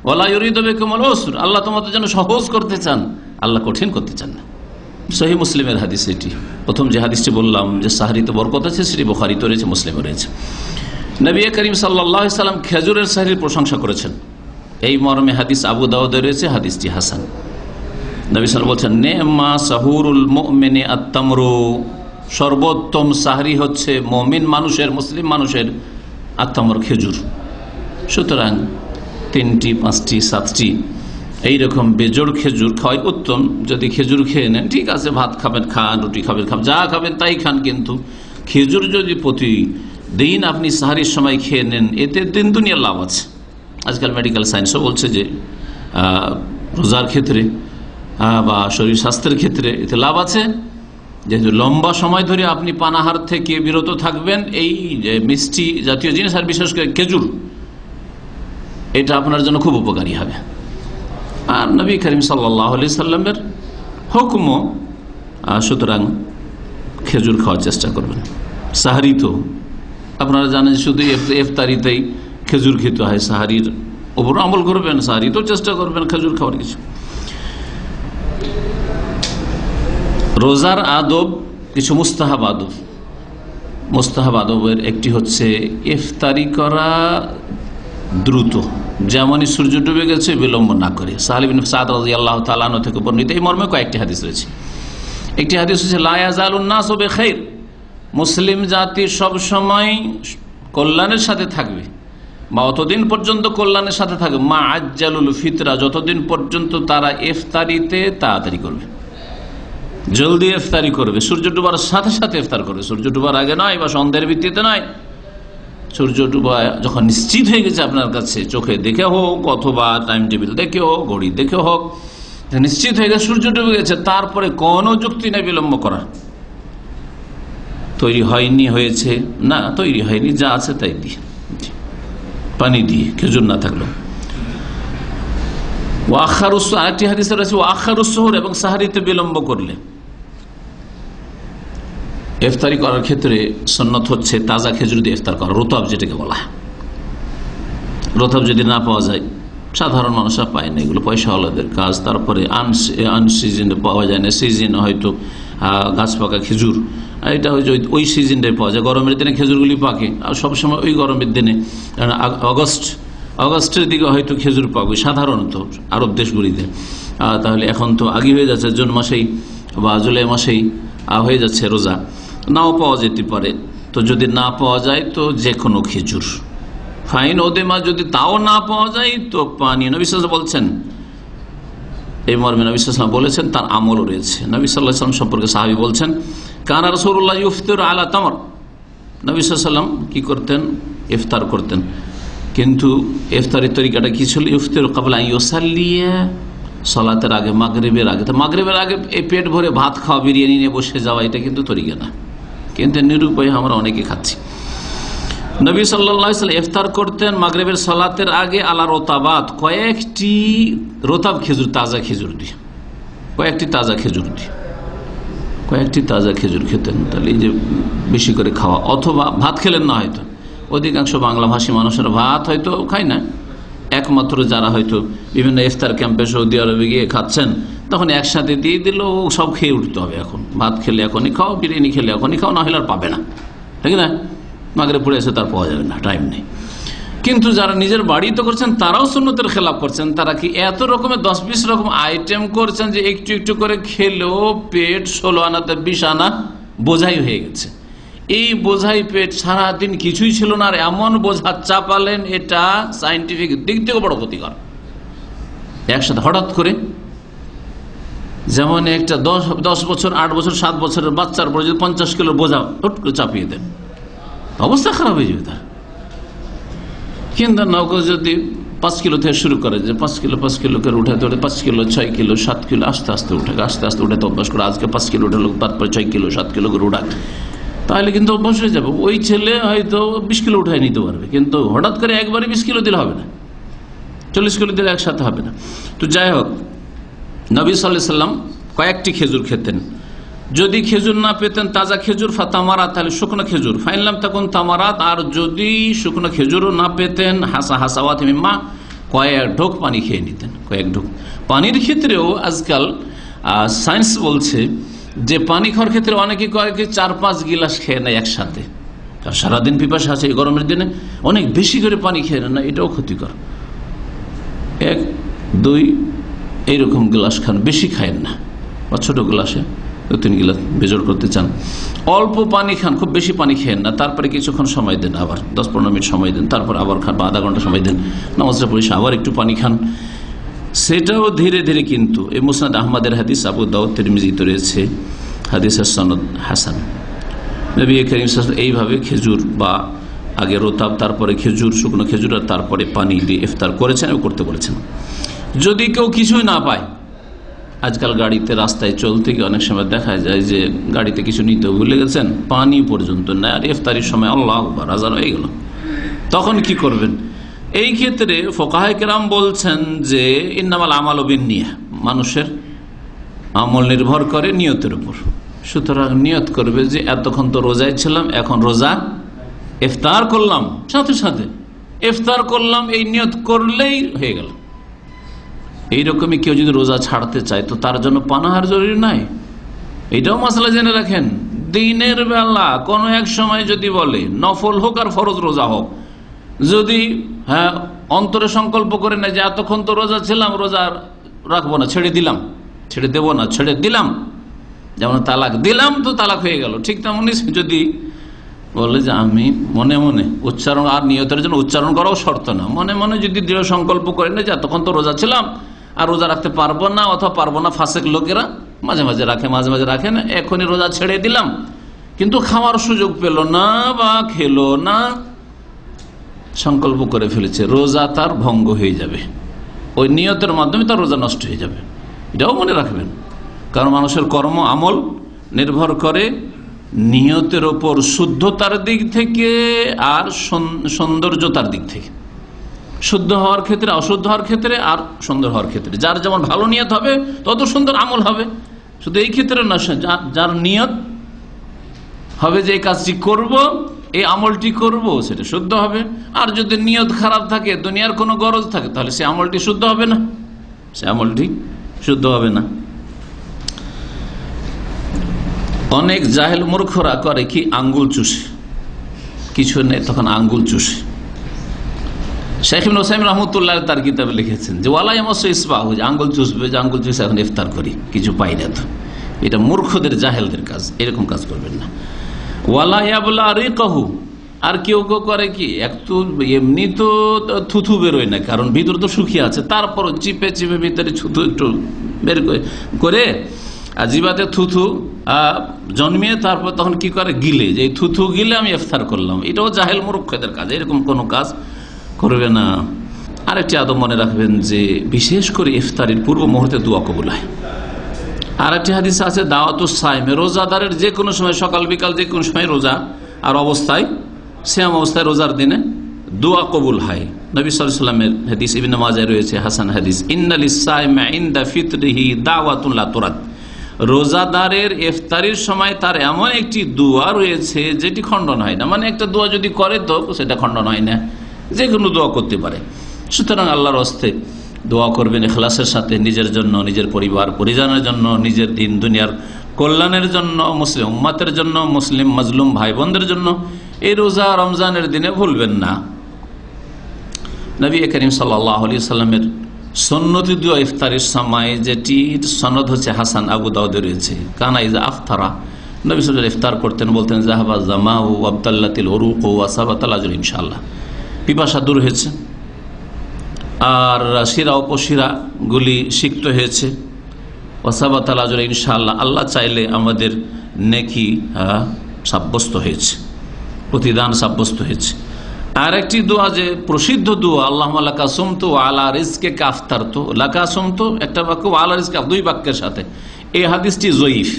ওয়ালা ইউরিদু বিকুমুল উসর। আল্লাহ তোমাদের জন্য সহজ করতে চান, আল্লাহ কঠিন করতে চান না। সহিহ মুসলিমের হাদিস এটি। প্রথম যে হাদিসটি বললাম যে সাহরিতে বরকত আছে, সেটি বুখারীতে রয়েছে, মুসলিমে রয়েছে। নবী করিম সাল্লাল্লাহু আলাইহি সাল্লাম খেজুরের সাহরির প্রশংসা করেছেন। এই মর্মে হাদিস আবু দাউদে রয়েছে, হাদিসটি হাসান। নবী সাল্লাল্লাহু বলছেন, নেমা সাহুরুল মুমিনি আত-তামরু, সর্বোত্তম সাহরি হচ্ছে মুমিন মানুষের, মুসলিম মানুষের আত-তামর, খেজুর। সুতরাং 3টি 5টি 7টি এইরকম বেজোড় খেজুর খাওয়াই উত্তম। যদি খেজুর খেয়ে নেন ঠিক আছে, ভাত খাবেন খান, রুটি খাবেন খান, যা খাবেন তাই খান, কিন্তু খেজুর যদি প্রতিদিন আপনি সাহারির সময় খেয়ে নেন, এতে দিন দুনিয়ার লাভ আছে। আজকাল মেডিকেল সায়েন্সও বলছে যে রোজার ক্ষেত্রে বা শরীর স্বাস্থ্যের ক্ষেত্রে এতে লাভ আছে। যেহেতু লম্বা সময় ধরে আপনি পানাহার থেকে বিরত থাকবেন, এই যে মিষ্টি জাতীয় জিনিস আর বিশেষ করে খেজুর, এটা আপনার জন্য খুব উপকারী হবে। আর নবী করিম সাল্লাল্লাহু আলাইহি সাল্লামের হুকুমও, সুতরাং খেজুর খাওয়ার চেষ্টা করবেন। সাহারি তো আপনারা জানেন শুধু ইফতারিতেই খেজুর খেতে হয়, সাহারির ওপর আমল করবেন, সাহারিতেও চেষ্টা করবেন খেজুর খাওয়ার কিছু। রোজার আদব, কিছু মুস্তাহাব আদব। মুস্তাহাব আদবের একটি হচ্ছে ইফতারি করা দ্রুত, যেমনই সূর্য ডুবে গেছে বিলম্ব না করে। সাহল ইবনে সাদ রাদিয়াল্লাহু তাআলা আনহু থেকে বর্ণিত এই মর্মে কয়েকটি হাদিস রয়েছে। একটি হাদিস হচ্ছে লা ইয়াজালুন নাসু বিখাইর, মুসলিম জাতি সব সময় কল্যাণের সাথে থাকবে, বা অতদিন পর্যন্ত কল্যাণের সাথে থাকবে, মা আজ্জালুল ফিতরা, যতদিন পর্যন্ত তারা ইফতারিতে তাড়াতাড়ি করবে, জলদি ইফতারি করবে, সূর্য ডুবার সাথে সাথে ইফতার করবে, সূর্য ডুবার আগে নয় বা সন্ধ্যের ভিত্তিতে নয়। সূর্য ডুবা যখন নিশ্চিত হয়ে গেছে আপনার কাছে, চোখে দেখে হোক অথবা টাইম টেবিল দেখে হোক, ঘড়ি দেখে হোক, নিশ্চিত হয়ে গেছে সূর্য ডুবে গেছে, তারপরে কোনো যুক্তি নেই বিলম্ব করার। তৈরি হয়নি, হয়েছে না, তৈরি হয়নি, যা আছে তাই দিয়ে, পানি দিয়ে, খেজুর না থাকলেও। আরেকটি হাদিসে রয়েছে ওয়াখারুস সুহুর, এবং সাহারিতে বিলম্ব করলে। ইফতারি করার ক্ষেত্রে সুন্নত হচ্ছে তাজা খেজুর দিয়ে ইফতার করা, রোতাব যেটাকে বলা হয়। রোতাব যদি না পাওয়া যায়, সাধারণ মানুষরা পায় না, এগুলো পয়সাওয়ালাদের কাজ। তারপরে আনসিজনে পাওয়া যায় না, সিজনে হয়তো গাছ পাকা খেজুর, এটা হচ্ছে ওই সিজনটাই পাওয়া যায়। গরমের দিনে খেজুরগুলি পাকে, আর সবসময় ওই গরমের দিনে অগস্টের দিকে হয়তো খেজুর পাবে সাধারণত আরব দেশগুলিতে। তাহলে এখন তো আগে হয়ে যাচ্ছে, জুন মাসেই বা জুলাই মাসেই হয়ে যাচ্ছে রোজা, নাও পাওয়া যেতে পারে। তো যদি না পাওয়া যায় তো যে কোনো খেজুর, ফাইন ওদেমা। যদি তাও না পাওয়া যায় তো পানি। নবী সাল্লাল্লাহু আলাইহি ওয়াসাল্লাম বলছেন, এই মর্মে নবী সাল্লাল্লাহু আলাইহি ওয়াসাল্লাম বলেছেন, তার আমলও রয়েছে। নবী সাল্লাল্লাহু আলাইহি ওয়াসাল্লাম সম্পর্কে সাহাবী বলছেন, কানা রাসূলুল্লাহ ইফতিরু আলা তামর, নবী সাল্লাল্লাহু আলাইহি ওয়াসাল্লাম কি করতেন, ইফতার করতেন। কিন্তু ইফতারের তরিকাটা কি ছিল, ইফতিরু ক্বাবলা আন ইউসাল্লিয়া, সালাতের আগে, মাগরিবের আগে। তো মাগরিবের আগে এই পেট ভরে ভাত খাওয়া, বিরিয়ানি নিয়ে বসে যাওয়া, এটা কিন্তু তরিকা না, কিন্তু নিরুপায় আমরা অনেকে খাচ্ছি। নবী সাল্লাল্লাহু আলাইহি ওয়াসাল্লাম ইফতার করতেন মাগরিবের সালাতের আগে আলা রতাবাত, কয়েকটি রতাব খেজুর, তাজা খেজুর দিয়ে, কয়েকটি তাজা খেজুর দিয়ে, কয়েকটি তাজা খেজুর খেতেন। তাহলে এই যে বেশি করে খাওয়া, অথবা ভাত খেলেন না, হয়তো অধিকাংশ বাংলাভাষী মানুষেরা ভাত হয়তো খায় না, একমাত্র যারা হয়তো বিভিন্ন ইফতার ক্যাম্পে সৌদি আরবে গিয়ে খাচ্ছেন, তখন একসাথে দিয়ে দিল, সব খেয়ে উঠতে হবে। এখন ভাত খেলে এখনই খাও, বিরিয়ানি খেলে এখনই খাও, না হলে আর পাবে না, ঠিক না? মাগরিব পড়ে এসে তার পাওয়া যাবে না, টাইম নেই। কিন্তু যারা নিজের বাড়িতে করছেন তারাও সুন্নতের খেলাফ করছেন। তারা কি এত রকমের 10-20 রকম আইটেম করছেন যে একটু একটু করে খেলেও পেট 16 আনাতে 20 আনা বোঝাই হয়ে গেছে। এই বোঝাই পেট সারাদিন কিছুই ছিল না, আর এমন বোঝা চাপালেন, এটা সাইন্টিফিক দিক থেকে বড় ক্ষতিকর। একসাথে হঠাৎ করে, যেমন একটা 10 বছর, 8 বছর, 7 বছরের বাচ্চার পরে যদি 50 কিলো বোঝা হুট করে চাপিয়ে দেন, অবস্থা খারাপ হয়ে যাবে তার। কিন্তু নৌকো যদি 5 কিলো থেকে শুরু করে, যে 5 কিলো করে উঠাতে উঠে 5 কিলো 6 কিলো 7 কিলো আস্তে আস্তে উঠাক, আস্তে আস্তে উঠাতে অভ্যাস করে। আজকে 5 কিলো উঠালো, তারপরে 6 কিলো 7 কিলো করে উঠাক, তাহলে কিন্তু অভ্যাস হয়ে যাবে। ওই ছেলে হয়তো 20 কিলো উঠায় নিতে পারবে, কিন্তু হঠাৎ করে একবারে 20 কিলো দিলে হবে না, 40 কিলো দিলে একসাথে হবে না। তো যাই হোক, নবী সাল্লাল্লাহু আলাইহি সাল্লাম কয়েকটি খেজুর খেতেন। যদি খেজুর না পেতেন তাজা খেজুর ফাতামারাত, তাহলে শুকনো খেজুর, ফাইনলাম তখন তামারাত, আর যদি শুকনো খেজুরও না পেতেন হাসাওয়াত মিম্মা, কয়েক ঢোক পানি খেয়ে নিতেন, কয়েক ঢোক। পানির ক্ষেত্রেও আজকাল সায়েন্স বলছে যে পানি খাওয়ার ক্ষেত্রে অনেকে কয়েক 4-5 গিলাস খেয়ে নেয় একসাথে, আর সারাদিন পিপাসা আছে, এই গরমের দিনে অনেক বেশি করে পানি খেয়ে নেয়, এটাও ক্ষতিকর। 1-2 এইরকম গ্লাস খান, বেশি খায়েন না, বা ছোট গ্লাসে 2-3 গিলাস বেজোড় করতে চান। অল্প পানি খান, খুব বেশি পানি খেয়েন না, তারপরে কিছুক্ষণ সময় দেন, আবার 10-15 মিনিট সময় দেন, তারপর আবার খান, বা আধা ঘন্টা সময় দেন, নামাজটা পড়ে আবার একটু পানি খান। সেটাও ধীরে ধীরে, কিন্তু এই মুসনাদ আহমদের হাদিস, আবু দাউদ তিরমিজিতে রয়েছে, হাদিসের সনদ হাসান। নবী করিম সাল্লাল্লাহু আলাইহি ওয়াসাল্লাম এইভাবে খেজুর, বা আগে রোতাব, তারপরে খেজুর, শুকনো খেজুর, আর তারপরে পানি দিয়ে ইফতার করেছেন এবং করতে বলেছেন। যদি কেউ কিছুই না পায়, আজকাল গাড়িতে রাস্তায় চলতে গিয়ে অনেক সময় দেখা যায় যে গাড়িতে কিছু নিতে ভুলে গেছেন, পানি পর্যন্ত নেয়, আর ইফতারির সময় আল্লাহু আকবার আযান হয়ে গেল, তখন কি করবেন? এই ক্ষেত্রে ফুকাহায়ে কেরাম বলছেন যে ইন্নামাল আমালু বিন্নিয়াহ, মানুষের আমল নির্ভর করে নিয়তের উপর। সুতরাং নিয়ত করবে যে এতক্ষণ তো রোজায় ছিলাম, এখন রোজা ইফতার করলাম, সাথে সাথে ইফতার করলাম, এই নিয়ত করলেই হয়ে গেল। এইরকমই কেউ যদি রোজা ছাড়তে চায় তো তার জন্য পানাহার জরুরি নাই। এটাও মাসলা জেনে রাখেন, দিনের বেলা কোনো এক সময় যদি বলে, নফল হোক আর ফরজ রোজা হোক, যদি অন্তরে সংকল্প করে নেয় যে এতক্ষণ তো রোজা ছিলাম, রোজা রাখবো না, ছেড়ে দিলাম, ছেড়ে দেবো না, ছেড়ে দিলাম, যেমন তালাক দিলাম তো তালাক হয়ে গেল, ঠিক তেমনি যদি বলে যে আমি মনে মনে উচ্চারণ, আর নিয়তের জন্য উচ্চারণ করাও শর্ত না, মনে মনে যদি দৃঢ় সংকল্প করে নেয় যে এতক্ষণ তো রোজা ছিলাম আর রোজা রাখতে পারবো না, অথবা পারবো না, ফাসেক লোকেরা মাঝে মাঝে রাখে, মাঝে মাঝে রাখে না, এখনই রোজা ছেড়ে দিলাম, কিন্তু খাওয়ার সুযোগ পেল না বা খেলো না, সংকল্প করে ফেলেছে, রোজা তার ভঙ্গ হয়ে যাবে, ওই নিয়তের মাধ্যমে তার রোজা নষ্ট হয়ে যাবে। এটাও মনে রাখবেন, কারণ মানুষের কর্ম আমল নির্ভর করে নিয়তের ওপর, শুদ্ধতার দিক থেকে আর সৌন্দর্যতার দিক থেকে। শুদ্ধ হওয়ার ক্ষেত্রে, অশুদ্ধ হওয়ার ক্ষেত্রে, আর সুন্দর হওয়ার ক্ষেত্রে। যার যেমন ভালো নিয়ত হবে তত সুন্দর আমল হবে। শুধু এই ক্ষেত্রে না, যার নিয়ত হবে যে এই কাজটি করব, এই আমলটি করব, সেটা শুদ্ধ হবে। আর যদি নিয়ত খারাপ থাকে, দুনিয়ার কোনো গরজ থাকে, তাহলে সে আমলটি শুদ্ধ হবে না, সে আমলটি শুদ্ধ হবে না। অনেক জাহেল মূর্খরা করে কি, আঙ্গুল চুষে, কিছু নেই তখন আঙ্গুল চুষে। শেখ ইবনে উসাইমিন রাহমাতুল্লাহ তার কিতাবে লিখেছেন যে ওয়ালা ইয়ামাসু ইসবাহু, আঙ্গুল চুষবে, যে আঙ্গুল চুষে এখন ইফতার করি, কিছু পাই না তো। এটা মূর্খদের, জাহেলদের কাজ, এরকম কাজ করবেন না। ওয়ালা ইয়াবলা রিকাহু, আর কেউ কেউ করে কি, একটু এমনি তো থুথু বেরোয় না, কারণ ভিতর তো শুকিয়ে আছে, তারপর চিপে চিপে ভিতরে থুথু একটু বের করে আর জিবাতে থুথু জন্মিয়ে তারপর তখন কি করে, গিলে, যে থুথু গিলে আমি ইফতার করলাম। এটাও জাহেল মূর্খদের কাজ, এরকম কোনো কাজ করবে না। আরেকটি আদব মনে রাখবেন যে বিশেষ করে ইফতারির পূর্ব মুহূর্তে দোয়া কবুল হয়। আর একটি হাদিস আছে দাওয়াতুস সাইম, রোজাদারের যে কোনো সময়, সকাল বিকাল যে কোনো সময় রোজা আর অবস্থায়, সিয়াম অবস্থায়, রোজার দিনে দোয়া কবুল হয়। নবী সাল্লাল্লাহু আলাইহি ওয়াসাল্লামের হাদিস ইবনে মাজায় রয়েছে, হাসান হাদিস, ইন্নালিস সাইমি ইনদা ফিতরিহি দাওয়াতুন লা তুরাদ, রোজাদারের ইফতারির সময় তার এমন একটি দোয়া রয়েছে যেটি খণ্ডন হয় না। মানে একটা দোয়া যদি করে তো সেটা খণ্ডন হয় না, যে কোনো দোয়া করতে পারে। সুতরাং আল্লাহর হস্তে দোয়া করবেন ইখলাসের সাথে, নিজের জন্য, নিজের পরিবার পরিজনের জন্য, নিজের দিন দুনিয়ার কল্যাণের জন্য, মুসলিম উম্মতের জন্য, মুসলিম মাজলুম ভাই বোনদের জন্য। এই রোজা রমজানের দিনে ভুলবেন না। নবী করিম সাল্লাল্লাহু আলাইহি ওয়াসাল্লামের সুন্নতি দোয়া ইফতারের সময়, যেটি সনদ হচ্ছে হাসান, আবু দাউদে রয়েছে, কানা ইজা আফতারা, নবী সাল্লাল্লাহু আলাইহি ইফতার করতেন, বলতেন যাহাবা জামাউ আবতাল্লাতিল উরুক ওয়া সাবাতাল আজর, ইনশাআল্লাহ পিপাসা দূর হয়েছে, আর শিরা উপশিরাগুলি সিক্ত হয়েছে, ওয়াসাবাতাল আজর, ইনশাআল্লাহ আল্লাহ চাইলে আমাদের নেকি সাব্যস্ত হয়েছে, প্রতিদান সাব্যস্ত হয়েছে। আর একটি দোয়া যে প্রসিদ্ধ দোয়া, আল্লাহুম্মা লাকা সুমতু ওয়া আলা রিজকিকা আফতারতু, লাকা সুমতু একটা বাক্য, ওয়া আলা রিজকিকা দুই বাক্যের সাথে, এই হাদিসটি জয়ীফ।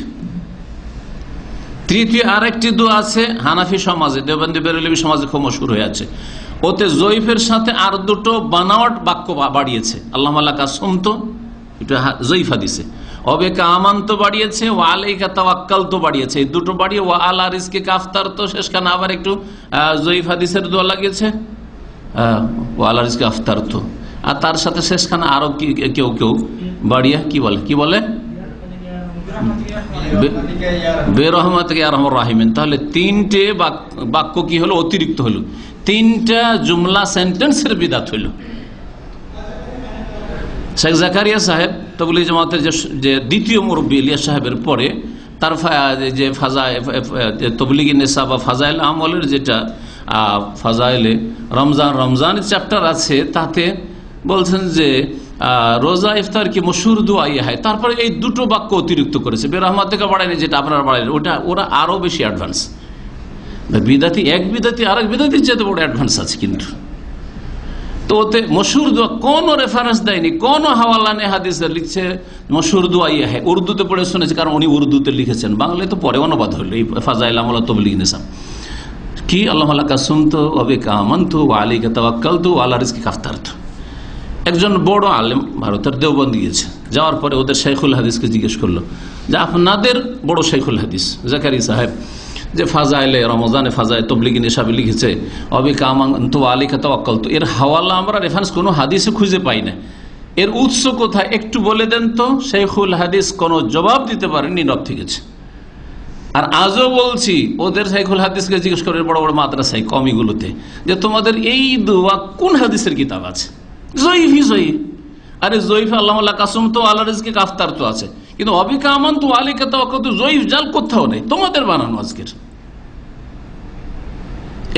তৃতীয় আরেকটি দোয়া আছে হানাফি সমাজে, দেওবন্দি বেরেলভি সমাজে খুব মশহুর হয়ে আছে, ওতে জয়ীফের সাথে আর দুটো বানাওয়াট বাক্য বাড়িয়েছে, আল্লাহুম্মা লাকা সুমতু, এটা জয়ীফ হাদিসে, অবেকা আমান্ত বাড়িয়েছে, ওয়া আলাইকা তাওয়াক্কালতু বাড়িয়েছে, এই দুটো বাড়িয়ে ওয়া আলা রিজকিকা আফতারতু শেষখানে আবার একটু জয়ীফ হাদিসের দোয়া লাগিয়েছে, ওয়া আলা রিজকিকা আফতারতু, আর তার সাথে শেষখানে আরো কেউ কেউ বাড়িয়ে কি বলে বেরহমাতিকা ইয়া আরহামুর রাহিমিন। তাহলে তিনটে বাক্য কি হলো, অতিরিক্ত হলো, তিনটা জুমলা সেন্টেন্সের বিদাত হইল। শেখ জাকারিয়া সাহেব তবলিগ জামাতের যে দ্বিতীয় মুরব্বী ইলিয়াস সাহেবের পরে, তার যে তবলিগি নেশা বা ফাজাইল আমলের যেটা ফাজাইলে রমজানের চ্যাপ্টার আছে, তাতে বলছেন যে রোজা ইফতার কি মশহুর দোয়া হয়, তারপরে এই দুটো বাক্য অতিরিক্ত করেছে, বেরহমাতিকা বাড়ায়নি, যেটা আপনারা বাড়ায়নি, ওরা আরো বেশি অ্যাডভান্স। বিদাতি এক বিদাতি আরেক বিদাতির চেয়ে বড় অ্যাডভান্স আছে কিন্তু। তো ওতে মশহুর দোয়া কোনো রেফারেন্স দেয়নি, কোনো হাওয়ালা নেই, হাদিসে লিখছে মশহুর দোয়া হয়, উর্দুতে পড়ে শুনেছে, কারণ উনি উর্দুতে লিখেছেন, বাংলায় তো পরে অনুবাদ হলো এই ফাজাইল আমল তবলিগ নেশা কি, আল্লাহুম্মা লাকা সুমতু ওয়া বিকা আমানতু ওয়া আলাইকা তাওয়াক্কালতু ওয়া আলা রিজকিকা আফতারতু। একজন বড় আলেম ভারতের দেওবন্দি গিয়েছে, যাওয়ার পরে ওদের শাইখুল হাদিসকে জিজ্ঞেস করলো যে আপনাদের বড় শাইখুল হাদিস জাকারি সাহেব যে ফাজাইলে রমজানে ফাজাইল তবলিগি নেশাবে লিখেছে অবিকা আমানতু ওয়া আলাইকা তাওয়াক্কালতু, এর হাওয়ালা আমরা রেফারেন্স কোনো হাদিসে খুঁজে পাই না, এর উৎস কোথায় একটু বলে দেন তো। শাইখুল হাদিস কোনো জবাব দিতে পারেননি, নীরব থেকে গেছে। আর আজও বলছি, ওদের শাইখুল হাদিসকে জিজ্ঞেস করে বড় বড় মাদ্রাসায় কমিগুলোতে, যে তোমাদের এই দোয়া কোন হাদিসের কিতাব আছে, জয়ীফই জয়ীফ। আরে জয়ীফ আল্লাহুম্মা লাকা সুমতু ওয়া আলা রিজকিকা আফতারতু আছে, কিন্তু অবিকা আমানতু ওয়া আলাইকা তাওয়াক্কালতু জয়ীফ জাল কোথাও নেই, তোমাদের বানানো আজকের।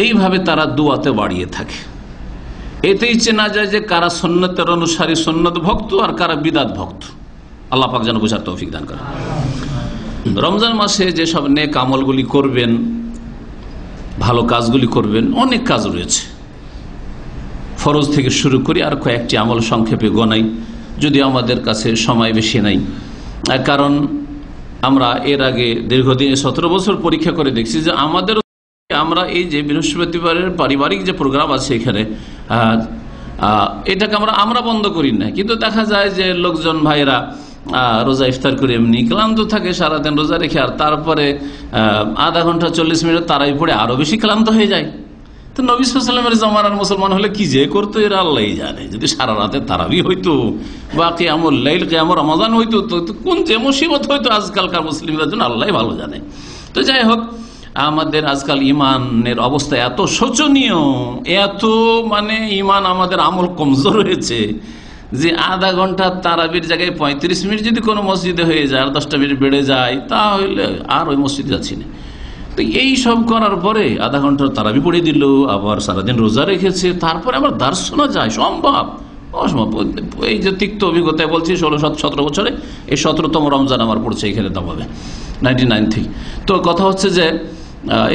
এইভাবে তারা দোয়াতে বাড়িয়ে থাকে, এতেই চেনা যায় যে কারা সুন্নতের অনুসারী সুন্নত ভক্ত আর কারা বিদাত ভক্ত। আল্লাহ পাক যেন বোঝার তৌফিক দান করেন। রমজান মাসে যেসব নেক আমলগুলি করবেন, ভালো কাজগুলি করবেন, অনেক কাজ রয়েছে, ফরজ থেকে শুরু করি, আর কয়েকটি আমল সংক্ষেপে গনাই, যদি আমাদের কাছে সময় বেশি নাই, কারণ আমরা এর আগে দীর্ঘদিন 17 বছর পরীক্ষা করে দেখছি যে আমরা এই যে বৃহস্পতিবারের পারিবারিক যে প্রোগ্রাম আছে এখানে, এটাকে আমরা বন্ধ করি না, কিন্তু দেখা যায় যে লোকজন ভাইরা রোজা ইফতার করে এমনি ক্লান্ত থাকে সারাদিন রোজা রেখে, আর তারপরে আধা ঘন্টা 40 মিনিট তারাই পড়ে আরো বেশি ক্লান্ত হয়ে যায়। তো নবী সাল্লাল্লাহু আলাইহি ওয়াসাল্লামের জামানার মুসলমান হলে কি যে করতো এরা আল্লাহই জানে, যদি সারা রাতে তারাবি হইতো বা কিয়ামুল লাইল কিয়ামুর রমাদান হইতো, তো কোন যে মুসিবত হইতো আজকালকার মুসলিমদের জন্য আল্লাহই ভালো জানে। তো যাই হোক, আমাদের আজকাল ইমানের অবস্থা এত শোচনীয়, এত ইমান আমাদের আমল কমজোর হয়েছে যে আধা ঘন্টা তারাবির জায়গায় 35 মিনিট যদি কোনো মসজিদে হয়ে যায়, আর 10টা মিনিট বেড়ে যায়, তাহলে আর ওই মসজিদে যাচ্ছি না। তো এই সব করার পরে আধা ঘন্টা তারাবি পড়ে দিল, আবার সারাদিন রোজা রেখেছে, তারপরে আবার দার্স শোনা যায়, সম্ভব? অসম্ভব। এই যে তিক্ত অভিজ্ঞতায় বলছি, 16-17 বছরে এই 17তম রমজান আমার পড়ছে এখানে দামাবে 99 থেকে। তো কথা হচ্ছে যে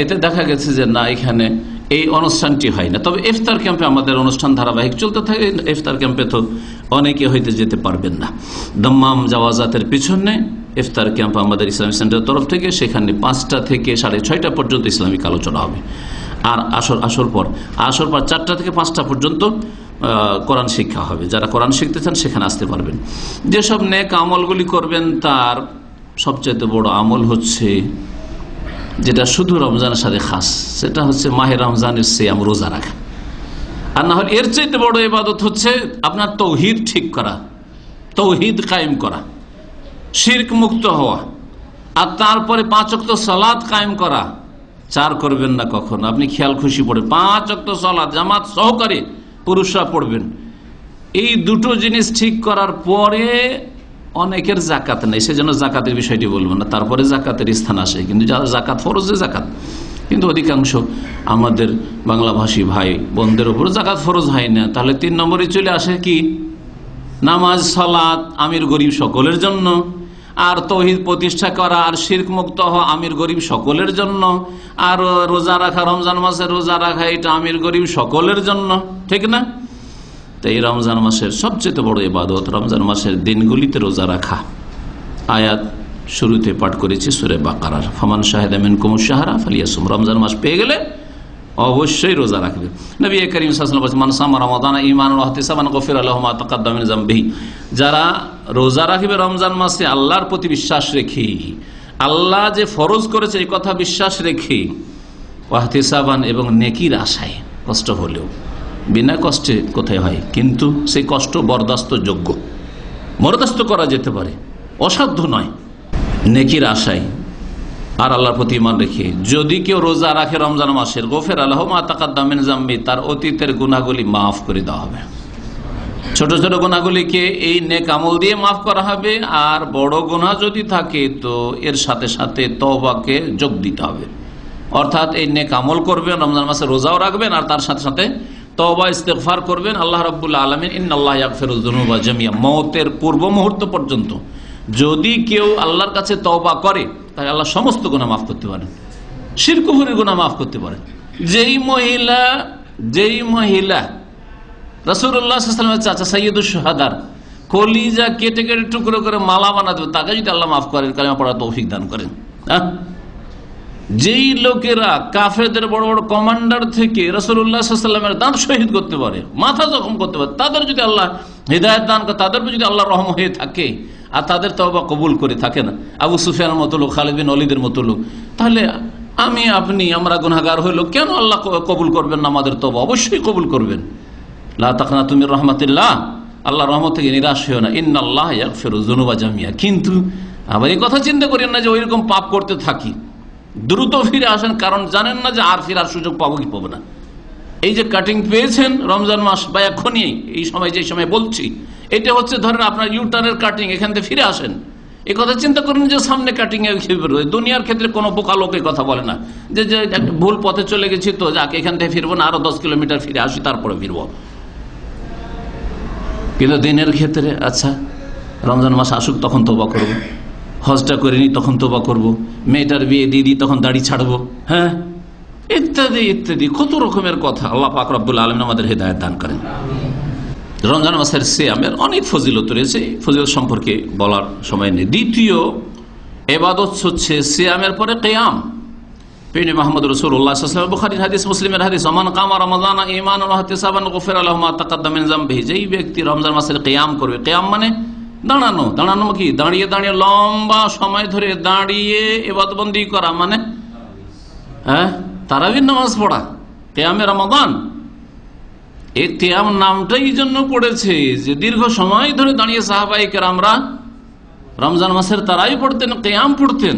এতে দেখা গেছে যে না, এখানে এই অনুষ্ঠানটি হয় না। তবে ইফতার ক্যাম্পে আমাদের অনুষ্ঠান ধারাবাহিক চলতে থাকে। ইফতার ক্যাম্পে তো অনেকে হয়তো যেতে পারবেন না। দম্মাম জাওয়াজাতের পিছনে ইফতার ক্যাম্প আমাদের ইসলামিক সেন্টারের তরফ থেকে, সেখানে 5টা থেকে 6:30 পর্যন্ত ইসলামিক আলোচনা হবে। আর আসর পর 4টা থেকে 5টা পর্যন্ত কোরআন শিক্ষা হবে। যারা কোরআন শিখতে চান সেখানে আসতে পারবেন। যেসব নেক আমলগুলি করবেন, তার সবচেয়ে বড় আমল হচ্ছে যেটা শুধু রমজানের সাথে খাস, সেটা হচ্ছে মাহে রমজানের সিয়াম, রোজা রাখা। আর না হলে এর চাইতে বড় ইবাদত হচ্ছে আপনার তৌহিদ ঠিক করা, তৌহিদ কায়েম করা, শিরক মুক্ত হওয়া, আর তারপরে 5 ওয়াক্ত সালাত কায়েম করা। 4 করবেন না কখনো, আপনি খেয়াল খুশি পড়ে 5 ওয়াক্ত সালাত জামাত সহকারে পুরুষরা পড়বেন। এই দুটো জিনিস ঠিক করার পরে অনেকের জাকাত নেই, সেজন্য জাকাতের বিষয়টি বলবো না, তারপরে জাকাতের স্থান আসে। কিন্তু যারা জাকাত ফরজ, জাকাত কিন্তু অধিকাংশ আমাদের বাংলাভাষী ভাই বোনদের উপর জাকাত ফরজ হয় না। তাহলে 3 নম্বরে চলে আসে কি? নামাজ, সালাত আমির গরিব সকলের জন্য। আর তৌহিদ প্রতিষ্ঠা করা, আর শিরক মুক্ত হওয়া আমির গরিব সকলের জন্য, আর রোজা রাখা, রমজান মাসে রোজা রাখা, এটা আমির গরিব সকলের জন্য, ঠিক না? তো এই রমজান মাসের সবচেয়ে বড় ইবাদত রমজান মাসের দিনগুলিতে রোজা রাখা। আয়াত শুরুতে পাঠ করেছি সূরা বাকারার, ফামান শাহিদা মিনকুমুশ শাহরা ফালিয়াসুম। রমজান মাস পেয়ে গেলে অবশ্যই রোজা রাখবে। নবী করিম সাল্লাল্লাহু আলাইহি ওয়াসাল্লাম মান সামা রমাদান ঈমানান ওয়া ইহতিসাবান গফিরা লাহু মা তাকাদ্দামা মিন যামবিহি। যারা রোজা রাখবে রমজান মাসে আল্লাহর প্রতি বিশ্বাস রেখে, আল্লাহ যে ফরজ করেছে এই কথা বিশ্বাস রেখে, ওয়া ইহতিসাবান এবং নেকির আশায়, কষ্ট হলেও, বিনা কষ্টে কোথায় হয়, কিন্তু সেই কষ্ট বরদাস্তযোগ্য, বরদাস্ত করা যেতে পারে, অসাধ্য নয়, নেকির আশায় আর আল্লাহর প্রতি ঈমান রেখে যদি কেউ রোজা রাখে রমজান মাসের, গফিরা লাহু মা তাকাদ্দামা মিন যামবিহি, তার অতীতের গুনাহগুলি মাফ করে দেওয়া হবে। ছোট ছোট গুনাহগুলিকে এই নেক আমল দিয়ে মাফ করা হবে, আর বড় গুনাহ যদি থাকে তো এর সাথে সাথে তওবাকে যোগ দিতে হবে। অর্থাৎ এই নেক আমল করবেন, রমজান মাসে রোজাও রাখবেন, আর তার সাথে সাথে তওবা ইস্তেগফার করবেন। আল্লাহ রাব্বুল আলামিন ইন্নাল্লাহা ইয়াগফিরুয যুনুবা জামিআ, মওতের পূর্ব মুহূর্ত পর্যন্ত যদি কেউ আল্লাহর কাছে তওবা করে তাই আল্লাহ সমস্ত গুনাহ মাফ করতে পারেন, শিরক কুফরের গুনাহ মাফ করতে পারেন। যেই মহিলা রাসূলুল্লাহ সাল্লাল্লাহু আলাইহি ওয়াসাল্লামের চাচা সাইয়্যিদুশ শুহাদার কলিজা কেটে কেটে টুকরো করে মালা বানাতে, তাকে যদি আল্লাহ মাফ করেন, কালেমা পড়ার তৌফিক দান করেন। যেই লোকেরা কাফেরদের বড় বড় কমান্ডার থেকে রাসূলুল্লাহ সাল্লাল্লাহু আলাইহি ওয়াসাল্লামের দাঁত শহীদ করতে পারে, মাথা জখম করতে পারে, তাদের যদি আল্লাহ হিদায়াত দান করে, তাদের যদি আল্লাহ রহম হয়ে থাকে আর তাদের তওবা কবুল করে থাকে না, আবু সুফিয়ানের মতো লোক, খালিদ বিন ওয়ালিদের মতো লোক, তাহলে আমরা গুনাহগার হইল, কেন আল্লাহ কবুল করবেন না আমাদের তওবা? অবশ্যই কবুল করবেন। লা তাকনাতু মির রাহমাতিল্লাহ, আল্লাহর রহমত থেকে নিরাশ হইও না, ইন্নাল্লাহা ইয়াগফিরুয যুনুবা জামিআ। কিন্তু আবার এই কথা চিন্তা করেন না যে ওইরকম পাপ করতে থাকি, দ্রুত ফিরে আসেন, কারণ জানেন না যে আর ফিরার সুযোগ পাবো কি পাবো না। এই যে কাটিং পেয়েছেন রমজান মাস বা এখনই এই সময়, যে সময় বলছি, এটা হচ্ছে ধরেন আপনার ইউটার্নের কাটিং, এখান থেকে ফিরে আসেন। এই কথা চিন্তা করেন যে সামনে কাটিং এ দুনিয়ার ক্ষেত্রে কোনো বোকা লোক কথা বলে না যে ভুল পথে চলে গেছি, তো যাকে এখান থেকে ফিরবো না, আরো 10 কিলোমিটার ফিরে আসি তারপরে ফিরবো। কিন্তু দিনের ক্ষেত্রে আচ্ছা রমজান মাস আসুক তখন তওবা করব, হজটা করিনি তখন তওবা করব, মেয়েটার বিয়ে দিয়ে দিই তখন দাড়ি ছাড়বো, হ্যাঁ, ইত্যাদি ইত্যাদি কত রকমের কথা। আল্লাহ পাক রব্বুল আলামিন আমাদের হেদায়েত দান করেন। রমজান মাসের সিয়ামের অনেক ফজিলত রয়েছে, ফজিলত সম্পর্কে বলার সময় নেই। দ্বিতীয় ইবাদত হচ্ছে সিয়ামের পরে কিয়াম। নবী মুহাম্মদ রাসূলুল্লাহ সাল্লাল্লাহু আলাইহি ওয়াসাল্লাম, বুখারীর হাদিস, মুসলিমের হাদিস, মান কামা রমাদান ঈমানান ওয়া ইহতিসাবান গফিরা লাহু মা তাকাদ্দামা মিন যামবিহি। যেই ব্যক্তি রমজান মাসের কিয়াম করবে, কিয়াম মানে দাঁড়ানো, দাঁড়ানো কি? দাঁড়িয়ে দাঁড়িয়ে লম্বা সময় ধরে দাঁড়িয়ে ইবাদতবন্দি করা, মানে হ্যাঁ তারাবির নামাজ পড়া, কিয়ামে রমাদান। এই কিয়াম নামটাই এই জন্য পড়েছে যে দীর্ঘ সময় ধরে দাঁড়িয়ে সাহাবায়ে কেরামরা রমজান মাসের তারাবি পড়তেন, কিয়াম পড়তেন।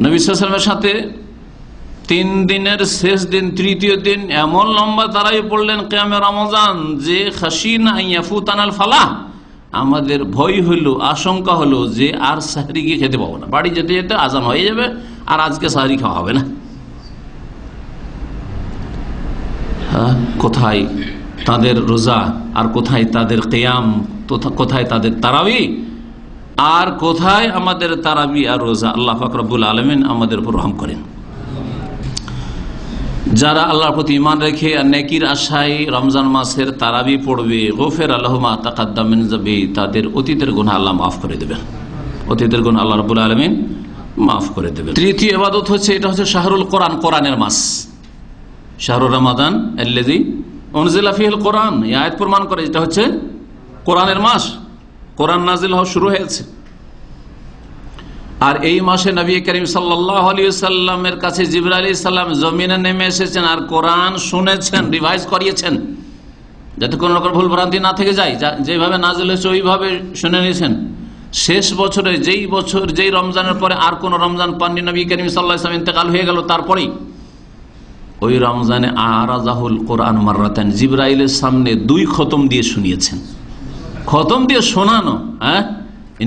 নবী সাল্লাল্লাহু আলাইহি ওয়াসাল্লামের সাথে 3 দিনের শেষ দিন, তৃতীয় দিন এমন লম্বা তারাবি পড়লেন কিয়ামে রমজান যে খাশিনা ইয়াফুতানাল ফালাহ, আমাদের ভয় হইল, আশঙ্কা হলো যে আর সাহরি গিয়ে খেতে পাবো না, বাড়ি যেতে যেতে আজান হয়ে যাবে আর আজকে সাহরি খাওয়া হবে না। কোথায় তাদের রোজা, আর কোথায় তাদের কিয়াম, কোথায় তাদের তারাবি, আর কোথায় আমাদের তারাবি আর রোজা। আল্লাহ পাক রব্বুল আলামিন আমাদের উপর রহম করেন। যারা আল্লাহর প্রতি ঈমান রেখে আর নেকির আশায় রমজান মাসের তারাবি পড়বে, গফিরা লাহু মা তাকাদ্দামা মিন যামবিহি, তাদের অতীতের গুনাহ আল্লাহ মাফ করে দেবেন, অতীতের গুনাহ আল্লাহ রাব্বুল আলামিন মাফ করে দেবেন। তৃতীয় ইবাদত হচ্ছে, এটা হচ্ছে শাহরুল কোরআন, কোরআনের মাস। শাহরুর রমাদান আল্লাযী উনজিলা ফীহিল কোরআন, এই আয়াত প্রমাণ করে এটা হচ্ছে কোরআনের মাস, কোরআন নাজিল হওয়া শুরু হয়েছে। আর এই মাসে নবী করিম সাল্লাল্লাহু আলাইহি ওয়াসাল্লামের কাছে জিবরাইল আলাইহিস সালাম জমিনে নেমে এসেছেন আর কোরআন শুনেছেন, রিভাইজ করিয়েছেন, যাতে কোনো রকম ভুল ভ্রান্তি না থেকে যায়। যেভাবে নাজিল হয়েছে ওইভাবে শুনে নিয়েছেন। শেষ বছরে, যেই রমজানের পরে আর কোন রমজান পাননি নবী করিম সাল্লাল্লাহু আলাইহি ওয়াসাল্লাম ইন্তেকাল হয়ে গেল, তারপরেই ওই রমজানে আরাজাহুল কোরআন মাররাতান, জিবরাইলের সামনে 2 খতম দিয়ে শুনিয়েছেন। খতম দিয়ে শোনানো, হ্যাঁ,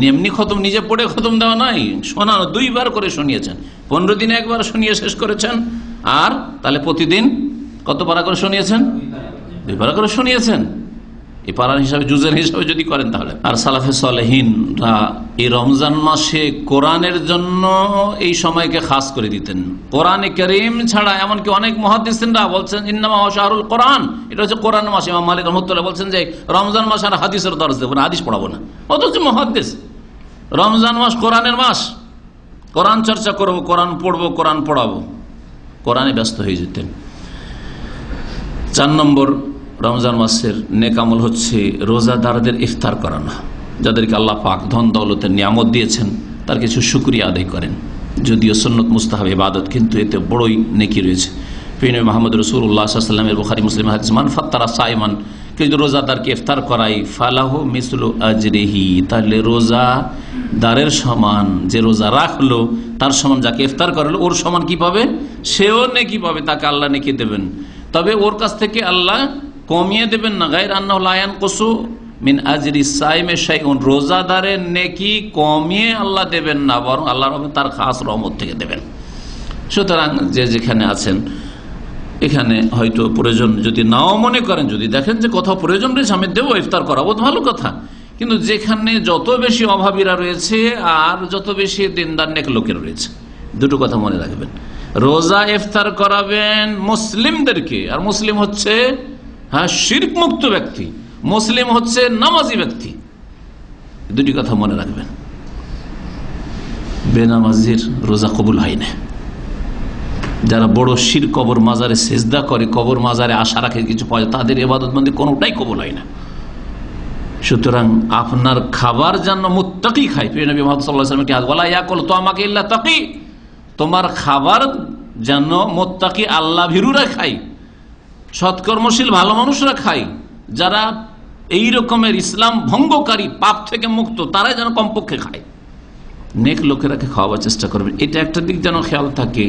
এমনি খতম নিজে পড়ে খতম দেওয়া নাই, শোনানো, 2 বার করে শুনিয়েছেন। 15 দিনে একবার শুনিয়ে শেষ করেছেন। আর তাহলে প্রতিদিন কত পারা করে শুনিয়েছেন? 2 পারা করে শুনিয়েছেন। এই পারার হিসাবে, জুজের হিসাবে যদি করেন তাহলে। আর সালাফে সালেহিনরা এই রমজান মাসে কোরআনের জন্য এই সময়কে খাস করে দিতেন। কোরআনে কারীম ছাড়া এমনকি অনেক মুহাদ্দিসিনরা বলছেন ইন্নামা হুয়া শাহরুল কোরআন, এটা হচ্ছে কোরআন মাস। ইমাম মালিক রাহমাতুল্লাহ বলছেন যে রমজান মাস আর হাদিসের দরস দেব না, হাদিস পড়াবো না। অথচ মুহাদ্দিস, রমজান মাস কোরআনের মাস, কোরআন চর্চা করবো, কোরআন পড়বো, কোরআন পড়াবো, কোরআনে ব্যস্ত হয়ে যেতেন। 4 নম্বর রমজান মাসের নেক আমল হচ্ছে রোজাদারদের ইফতার করানো। যাদেরকে আল্লাহ পাক ধন দৌলতের নিয়ামত দিয়েছেন তার কিছু শুকরিয়া আদায় করেন। যদিও সুন্নত মুস্তাহাব ইবাদত, কিন্তু এতে বড়ই নেকি রয়েছে। প্রিয় নবী মুহাম্মদ রাসূলুল্লাহ সাল্লাল্লাহু আলাইহি ওয়াসাল্লামের বুখারী মুসলিম হাদিস, মান ফাত্তারা সাইমান, কেউ যদি রোজাদারকে ইফতার করাই ফালাহু মিসলু আজরিহি, তাহলে রোজাদারের সমান, যে রোজা রাখলো তার সমান যাকে ইফতার করালো ওর সমান কি পাবে? সেও নেকি পাবে, তাকে আল্লাহ নেকি দেবেন। তবে ওর কাছ থেকে আল্লাহ কমিয়ে দেবেন না। গায়র আন্নাহু লা ইয়ানকুসু মিন আজরি সাইমি শাইউন, রোজাদারের নেকি কমিয়ে আল্লাহ দেবেন না, বরং আল্লাহ তার খাস রহমত থেকে দেবেন। সুতরাং যে যেখানে আছেন, এখানে হয়তো প্রয়োজন যদি নাও মনে করেন, যদি দেখেন যে কোথাও প্রয়োজন রয়েছে আমি দেবো, ইফতার করাবো, ভালো কথা। কিন্তু যেখানে যত বেশি অভাবীরা রয়েছে আর যত বেশি দিনদার নেক লোকের রয়েছে, দুটো কথা মনে রাখবেন। রোজা ইফতার করাবেন মুসলিমদেরকে, আর মুসলিম হচ্ছে শিরক মুক্ত ব্যক্তি, মুসলিম হচ্ছে নামাজি ব্যক্তি, দুটি কথা মনে রাখবেন। বেনামাজির রোজা কবুল হয় না। যারা বড় শির কবর মাজারে সেজদা করে, কবর মাজারে আশা রাখে কিছু পাওয়া যায়, তাদের ইবাদতবন্দি কোনোটাই কবুল হয় না। সুতরাং আপনার খাবার যেন মুত্তাকি খায়। প্রিয় নবী মুহাম্মদ সাল্লাল্লাহু আলাইহি ওয়াসাল্লাম কি ওয়ালা ইয়াকুল তুআমাকা ইল্লা তাকি, তোমার খাবার যেন মুত্তাকি আল্লাহ ভীরুরা খায়, সৎকর্মশীল ভালো মানুষরা খায়, যারা এই রকমের ইসলাম ভঙ্গকারী পাপ থেকে মুক্ত, তারাই যেন কমপক্ষে খায়। নেক লোকেরাকে খাওয়াবার চেষ্টা করবেন, এটা একটা দিক যেন খেয়াল থাকে।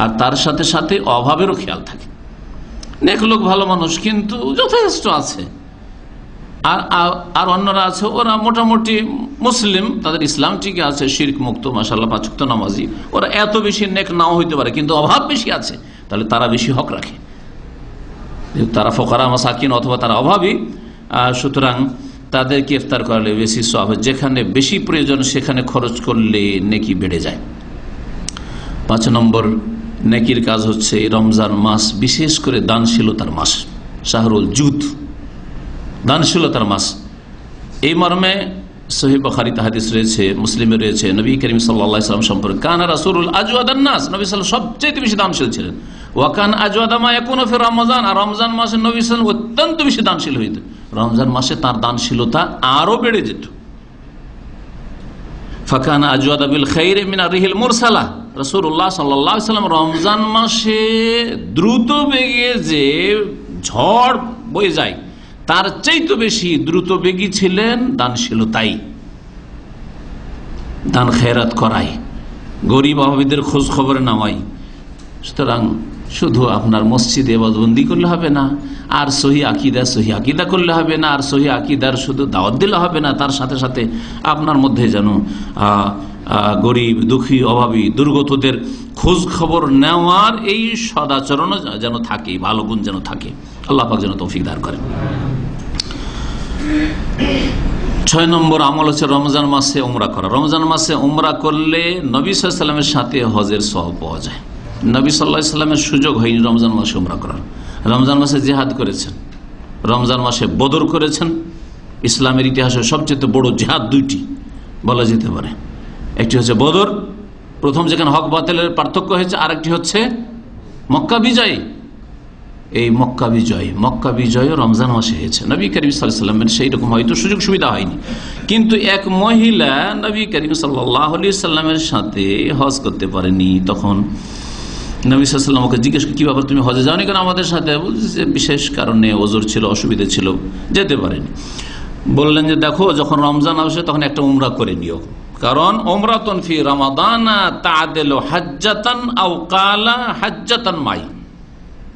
আর তার সাথে সাথে অভাবেরও খেয়াল থাকে। নেক লোক ভালো মানুষ কিন্তু যথেষ্ট আছে, আর অন্যরা আছে ওরা মোটামুটি মুসলিম, তাদের ইসলাম ঠিক আছে, শিরক মুক্ত, মাশাআল্লাহ 5 ওয়াক্ত নামাজি, ওরা এত বেশি নেক নাও হইতে পারে, কিন্তু অভাব বেশি আছে, তাহলে তারা বেশি হক রাখে। তারা ফকরা মাসাকিন অথবা তারা অভাবী, সুতরাং তাদেরকে ইফতার করালে বেশি সওয়াব। যেখানে বেশি প্রয়োজন সেখানে খরচ করলে নেকি বেড়ে যায়। 5 নম্বর নেকির কাজ হচ্ছে রমজান মাস বিশেষ করে দানশীলতার মাস, শাহরুল জুদ, দানশীলতার মাস। এই মর্মে সহিহ বুখারীতে হাদিস রয়েছে, মুসলিমে রয়েছে, নবী করিম সাল্লাল্লাহু আলাইহি ওয়াসাল্লাম সম্পর্কে, কানা রাসূলুল আজওয়াদান নাস, নবী সাল্লাল্লাহু সবচেয়ে বেশি দানশীল ছিলেন। ওয়া কান আজওয়াদা মা ইয়াকুনু ফি রমজান, আর রমজান মাসে নবী সাল্লাল্লাহু অত্যন্ত বেশি দানশীল হইতেন। রমজান মাসে তার দানশীলতা আরো বেড়ে যেত। ফাকানা আজওয়াদা বিল খাইরি মিন আর-রিহিল মুরসালা, রাসূলুল্লাহ সাল্লাল্লাহু আলাইহি ওয়াসাল্লাম রমজান মাসে দ্রুত বেগে যে ঝড় বয়ে যায় তার চাইতে বেশি দ্রুত বেগী ছিলেন দানশীলতাই, দান খেরাত করাই, গরিব অভাবীদের খোঁজ খবর নামাই। সুতরাং শুধু আপনার মসজিদে ইবাদতবন্দি করলে হবে না, আর সহি আকিদা করলে হবে না, আর সহি আকিদার শুধু দাওয়াত দিলে হবে না, তার সাথে সাথে আপনার মধ্যে যেন গরিব দুঃখী অভাবী দুর্গতদের খোঁজ খবর নেওয়ার এই সদাচরণ যেন থাকে, ভালো গুণ যেন থাকে। আল্লাহ পাক যেন তৌফিক দান করেন। 6 নম্বর আমল হচ্ছে রমজান মাসে উমরা করা। রমজান মাসে উমরা করলে নবী সাল্লাল্লাহু আলাইহি ওয়াসাল্লামের সাথে হজের সওয়াব পাওয়া যায়। নবী সাল্লাল্লাহু আলাইহি ওয়াসাল্লামের সুযোগ হয়নি রমজান মাসে উমরা করার। রমজান মাসে জিহাদ করেছেন, রমজান মাসে বদর করেছেন। ইসলামের ইতিহাসে সবচেয়ে বড় জিহাদ 2টি বলা যেতে পারে। একটি হচ্ছে বদর, প্রথম যেখানে হক বাতিলের পার্থক্য হয়েছে, আরেকটি হচ্ছে মক্কা বিজয়। এই মক্কা বিজয় রমজান মাসে হয়েছে। নবী করিম সাল্লাল্লাহু আলাইহি ওয়াসাল্লামের সেই রকম হয়তো সুযোগ সুবিধা হয়নি, কিন্তু এক মহিলা নবী করিম সাল্লাল্লাহু আলাইহি ওয়াসাল্লামের সাথে হজ করতে পারেনি। তখন নবী সাল্লাল্লাহু আলাইহি ওয়াসাল্লাম ওকে জিজ্ঞেস কি ব্যাপার, তুমি হজে যাওনি কেন আমাদের সাথে? বলছে বিশেষ কারণে, ওজর ছিল, অসুবিধা ছিল, যেতে পারেনি। বললেন যে দেখো, যখন রমজান আসে তখন একটা উমরা করে নিও, কারণ উমরাতুন ফি রমাদানা তাআদিলু হাজ্জাতান আও কালা হাজ্জাতান মাই।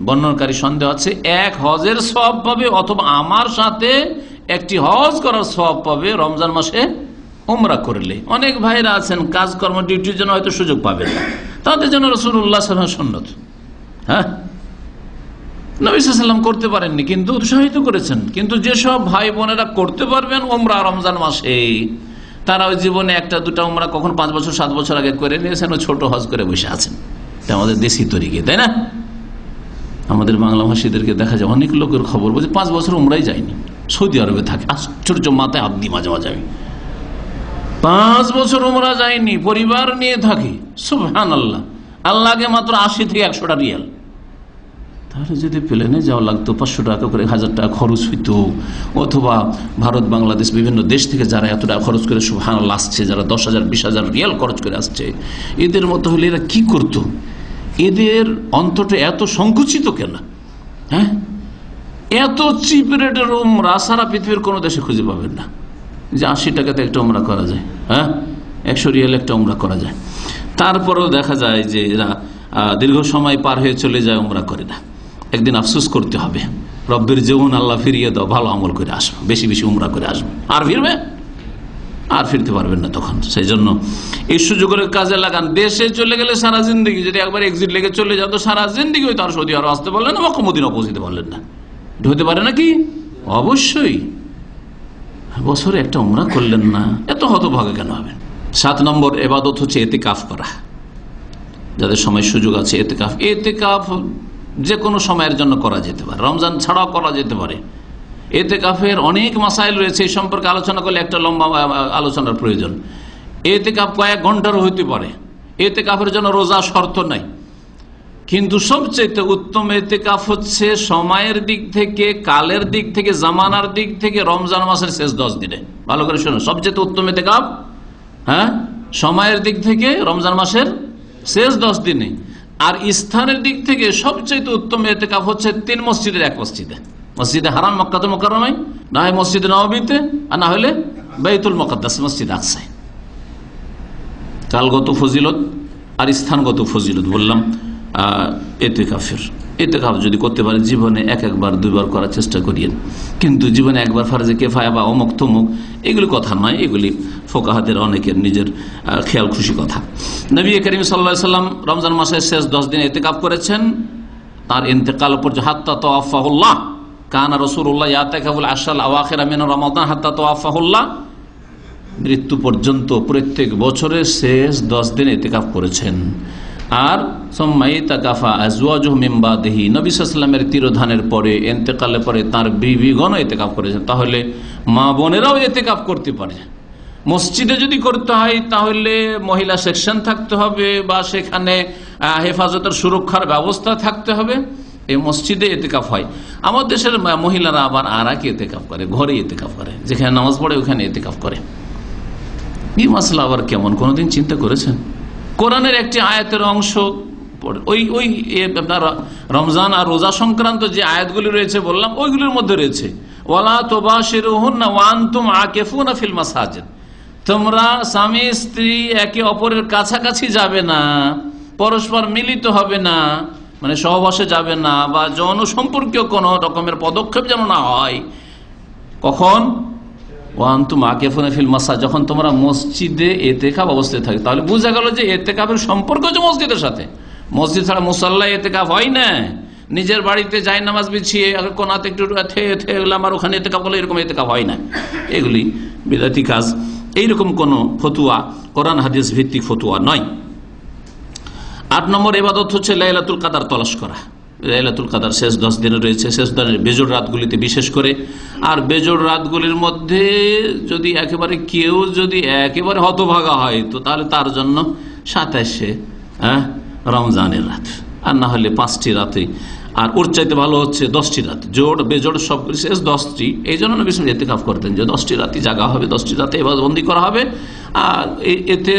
বর্ণনাকারী সন্দেহ আছে, এক হজের সওয়াব পাবে অথবা আমার সাথে একটি হজ করার সওয়াব পাবে রমজান মাসে উমরা করলে। অনেক ভাইরা আছেন কাজকর্ম ডিউটির জন্য হয়তো সুযোগ পাবেন না, তাদের জন্য রাসূলুল্লাহ সাল্লাল্লাহু আলাইহি ওয়াসাল্লাম সুন্নত। হ্যাঁ, নবী সাল্লাল্লাহু আলাইহি ওয়াসাল্লাম করতে পারেননি, কিন্তু উৎসাহিত করেছেন। কিন্তু যেসব ভাই বোনেরা করতে পারবেন উমরা রমজান মাসে, তারা ওই জীবনে একটা দুটা উমরা কখন 5 বছর 7 বছর আগে করে নিয়েছেন, ছোট হজ করে বসে আছেন। এটা আমাদের দেশি তরিকে, তাই না? আমাদের বাংলা ভাষীদেরকে দেখা যায় অনেক লোকের খবর বলছে 5 বছর উমরাই যায়নি, সৌদি আরবে থাকে। আশ্চর্য, মাথায় হাত দিই মাঝে মাঝে আমি। 5 বছর উমরা যায়নি, পরিবার নিয়ে থাকি। সুবহানাল্লাহ, আল্লাহকে মাত্র 80 থেকে 100টা রিয়াল। তাহলে যদি প্লেনে যাওয়া লাগতো 500 টাকা করে, 1000 টাকা খরচ হইতো, অথবা ভারত বাংলাদেশ বিভিন্ন দেশ থেকে যারা এত টাকা খরচ করে সুবহানাল্লাহ আসছে, যারা 10,000 20,000 রিয়াল খরচ করে আসছে, এদের মতো হলে এরা কি করতো? এদের অন্তরটা এত সংকুচিত কেন? হ্যাঁ, এত চিপ রেটের উমরা সারা পৃথিবীর কোনো দেশে খুঁজে পাবেন না যে 80 টাকাতে একটা উমরা করা যায়। হ্যাঁ, 100 রিয়াল একটা উমরা করা যায়। তারপরেও দেখা যায় যে এরা দীর্ঘ সময় পার হয়ে চলে যায়, উমরা করে না। একদিন আফসোস করতে হবে, রব্বের জীবন আল্লাহ ফিরিয়ে দাও, ভালো আমল করে আসবো, বেশি বেশি উমরা করে আসবো। আর ফিরবে? আর ফিরতে পারবেন না তখন। সেই জন্য এই সুযোগের কাজে লাগান। দেশে চলে গেলে সারা জিন্দগি, যদি একবার এক্সিট লেগে চলে যাও তো সারা জিন্দগি হয়তো আর সৌদি আরব আসতে পারলেন না, মক্কা মদিনা পৌঁছতে পারলেন না। হতে পারে নাকি? অবশ্যই। বছরে একটা উমরা করলেন না, এত হতভাগা কেন হবেন? 7 নম্বর ইবাদত হচ্ছে ইতিকাফ করা। যাদের সময় সুযোগ আছে ইতিকাফ। ইতিকাফ যে কোনো সময়ের জন্য করা যেতে পারে, রমজান ছাড়াও করা যেতে পারে। ইতিকাফের অনেক মাসাইল রয়েছে, এই সম্পর্কে আলোচনা করলে একটা লম্বা আলোচনার প্রয়োজন। ইতিকাফ কয়েক ঘন্টারও হইতে পারে। ইতিকাফের জন্য রোজা শর্ত নাই, কিন্তু সবচেয়ে উত্তম ইতিকাফ হচ্ছে সময়ের দিক থেকে, কালের দিক থেকে, জামানার দিক থেকে রমজান মাসের শেষ 10 দিনে। ভালো করে শুনুন, সবচেয়ে উত্তম ইতিকাফ হ্যাঁ সময়ের দিক থেকে রমজান মাসের শেষ 10 দিনে। আর স্থানের দিক থেকে সবচেয়ে উত্তম ইতিকাফ হচ্ছে 3 মসজিদের এক মসজিদে। মসজিদে হারাম মক্কাতে মুকাররমায়, না হয় মসজিদে নববীতে, আর না হলে বাইতুল মুকাদ্দাস মসজিদ আকসায়। কালগত ফজিলত আর স্থানগত ফজিলত বললাম ইতিকাফের। ইতিকাফ যদি করতে পারেন জীবনে একবার 2বার করার চেষ্টা করিয়েন, কিন্তু জীবনে একবার ফারজে কিফায়া বা অমুক তমুক এগুলি কথা নয়, এগুলি ফোকাহাদের অনেকের নিজের খেয়াল খুশি কথা। নবী করিম সাল্লাল্লাহু আলাইহি ওয়াসাল্লাম রমজান মাসের শেষ 10 দিন ইতিকাফ করেছেন। তার ইন্তেকাল পর্যন্ত হাত্তা তাওয়াফাহুল্লাহ কানা রাসূলুল্লাহ ইয়াতাকাফুল আশরাল আওয়াখির মিন রমাদান হাত্তা তাওয়াফাহুল্লাহ। মৃত্যু পর্যন্ত প্রত্যেক বছরের শেষ 10 দিন ইতিকাফ করেছেন। আর সুম্মাইতাকাফা আজওয়াজুহু মিন বাদিহি, নবী সাল্লাল্লাহু আলাইহি ওয়াসাল্লামের তিরোধানের পরে, ইন্তেকালের পরে তার বিবিগণ ইতিকাফ করেছেন। তাহলে মা বোনেরাও ইতিকাফ করতে পারে। মসজিদে যদি করতে হয় তাহলে মহিলা সেকশন থাকতে হবে, বা সেখানে হেফাজতের সুরক্ষার ব্যবস্থা থাকতে হবে। এই মসজিদে ইতিকাফ হয়। আমার দেশের মহিলারা আবার আরাকে ইতিকাফ করে, ঘরে ইতিকাফ করে, যেখানে নামাজ পড়ে ওখানে ইতিকাফ করে। এই মাসলা আবার কেমন, কোনোদিন চিন্তা করেছেন? কোরআনের একটি আয়াতের অংশ ওই আপনার রমজান আর রোজা সংক্রান্ত যে আয়াতগুলি রয়েছে বললাম, ওইগুলির মধ্যে রয়েছে ওয়ালা তুবাশিরুহুন্না ওয়া আনতুম আকিফুনা ফিল মাসাজিদ, তোমরা স্বামী স্ত্রী একে অপরের কাছাকাছি যাবে না, পরস্পর মিলিত হবে না, মানে সহবাসে যাবে না, বা যৌন সম্পর্কীয় কোন রকমের পদক্ষেপ যেন না হয়। কখন? ওয়ান্তুম আকিফুনা ফিল মাসাজিদ, যখন তোমরা মসজিদে ইতিকাফ অবস্থায় থাকে। তাহলে বোঝা গেল যে ইতিকাফের সম্পর্ক যে মসজিদের সাথে। মসজিদ ছাড়া মুসাল্লায় ইতিকাফ হয় না। নিজের বাড়িতে যাই নামাজ বিছিয়ে কোনাতে একটু আমার ওখানে ইতিকাফ করলে এরকম ইতিকাফ হয় না। এগুলি বিদআতি কাজ। এইরকম কোন ফতুয়া কোরআন হাদিস ভিত্তিক ফতুয়া নয়। 8 নম্বর ইবাদত হচ্ছে লাইলাতুল কদর তলাশ করা। লাইলাতুল কদর শেষ 10 দিনে রয়েছে, শেষ দিনের বেজোড় রাতগুলিতে বিশেষ করে। আর বেজোড় রাতগুলির মধ্যে যদি একেবারে কেউ যদি একেবারে হতভাগা হয় তো তাহলে তার জন্য 27 রমজানের রাত, আর না হলে 5টি রাতে। আর ওর চাইতে ভালো হচ্ছে 10টি রাত, জোড় বেজোড় সবগুলি শেষ 10টি। এই জন্য নবী সাল্লাল্লাহু আলাইহি ওয়াসাল্লাম ইতিকাফ করতেন যে 10টি রাতই জাগা হবে, 10টি রাতে ইবাদতবন্দি করা হবে। আর এতে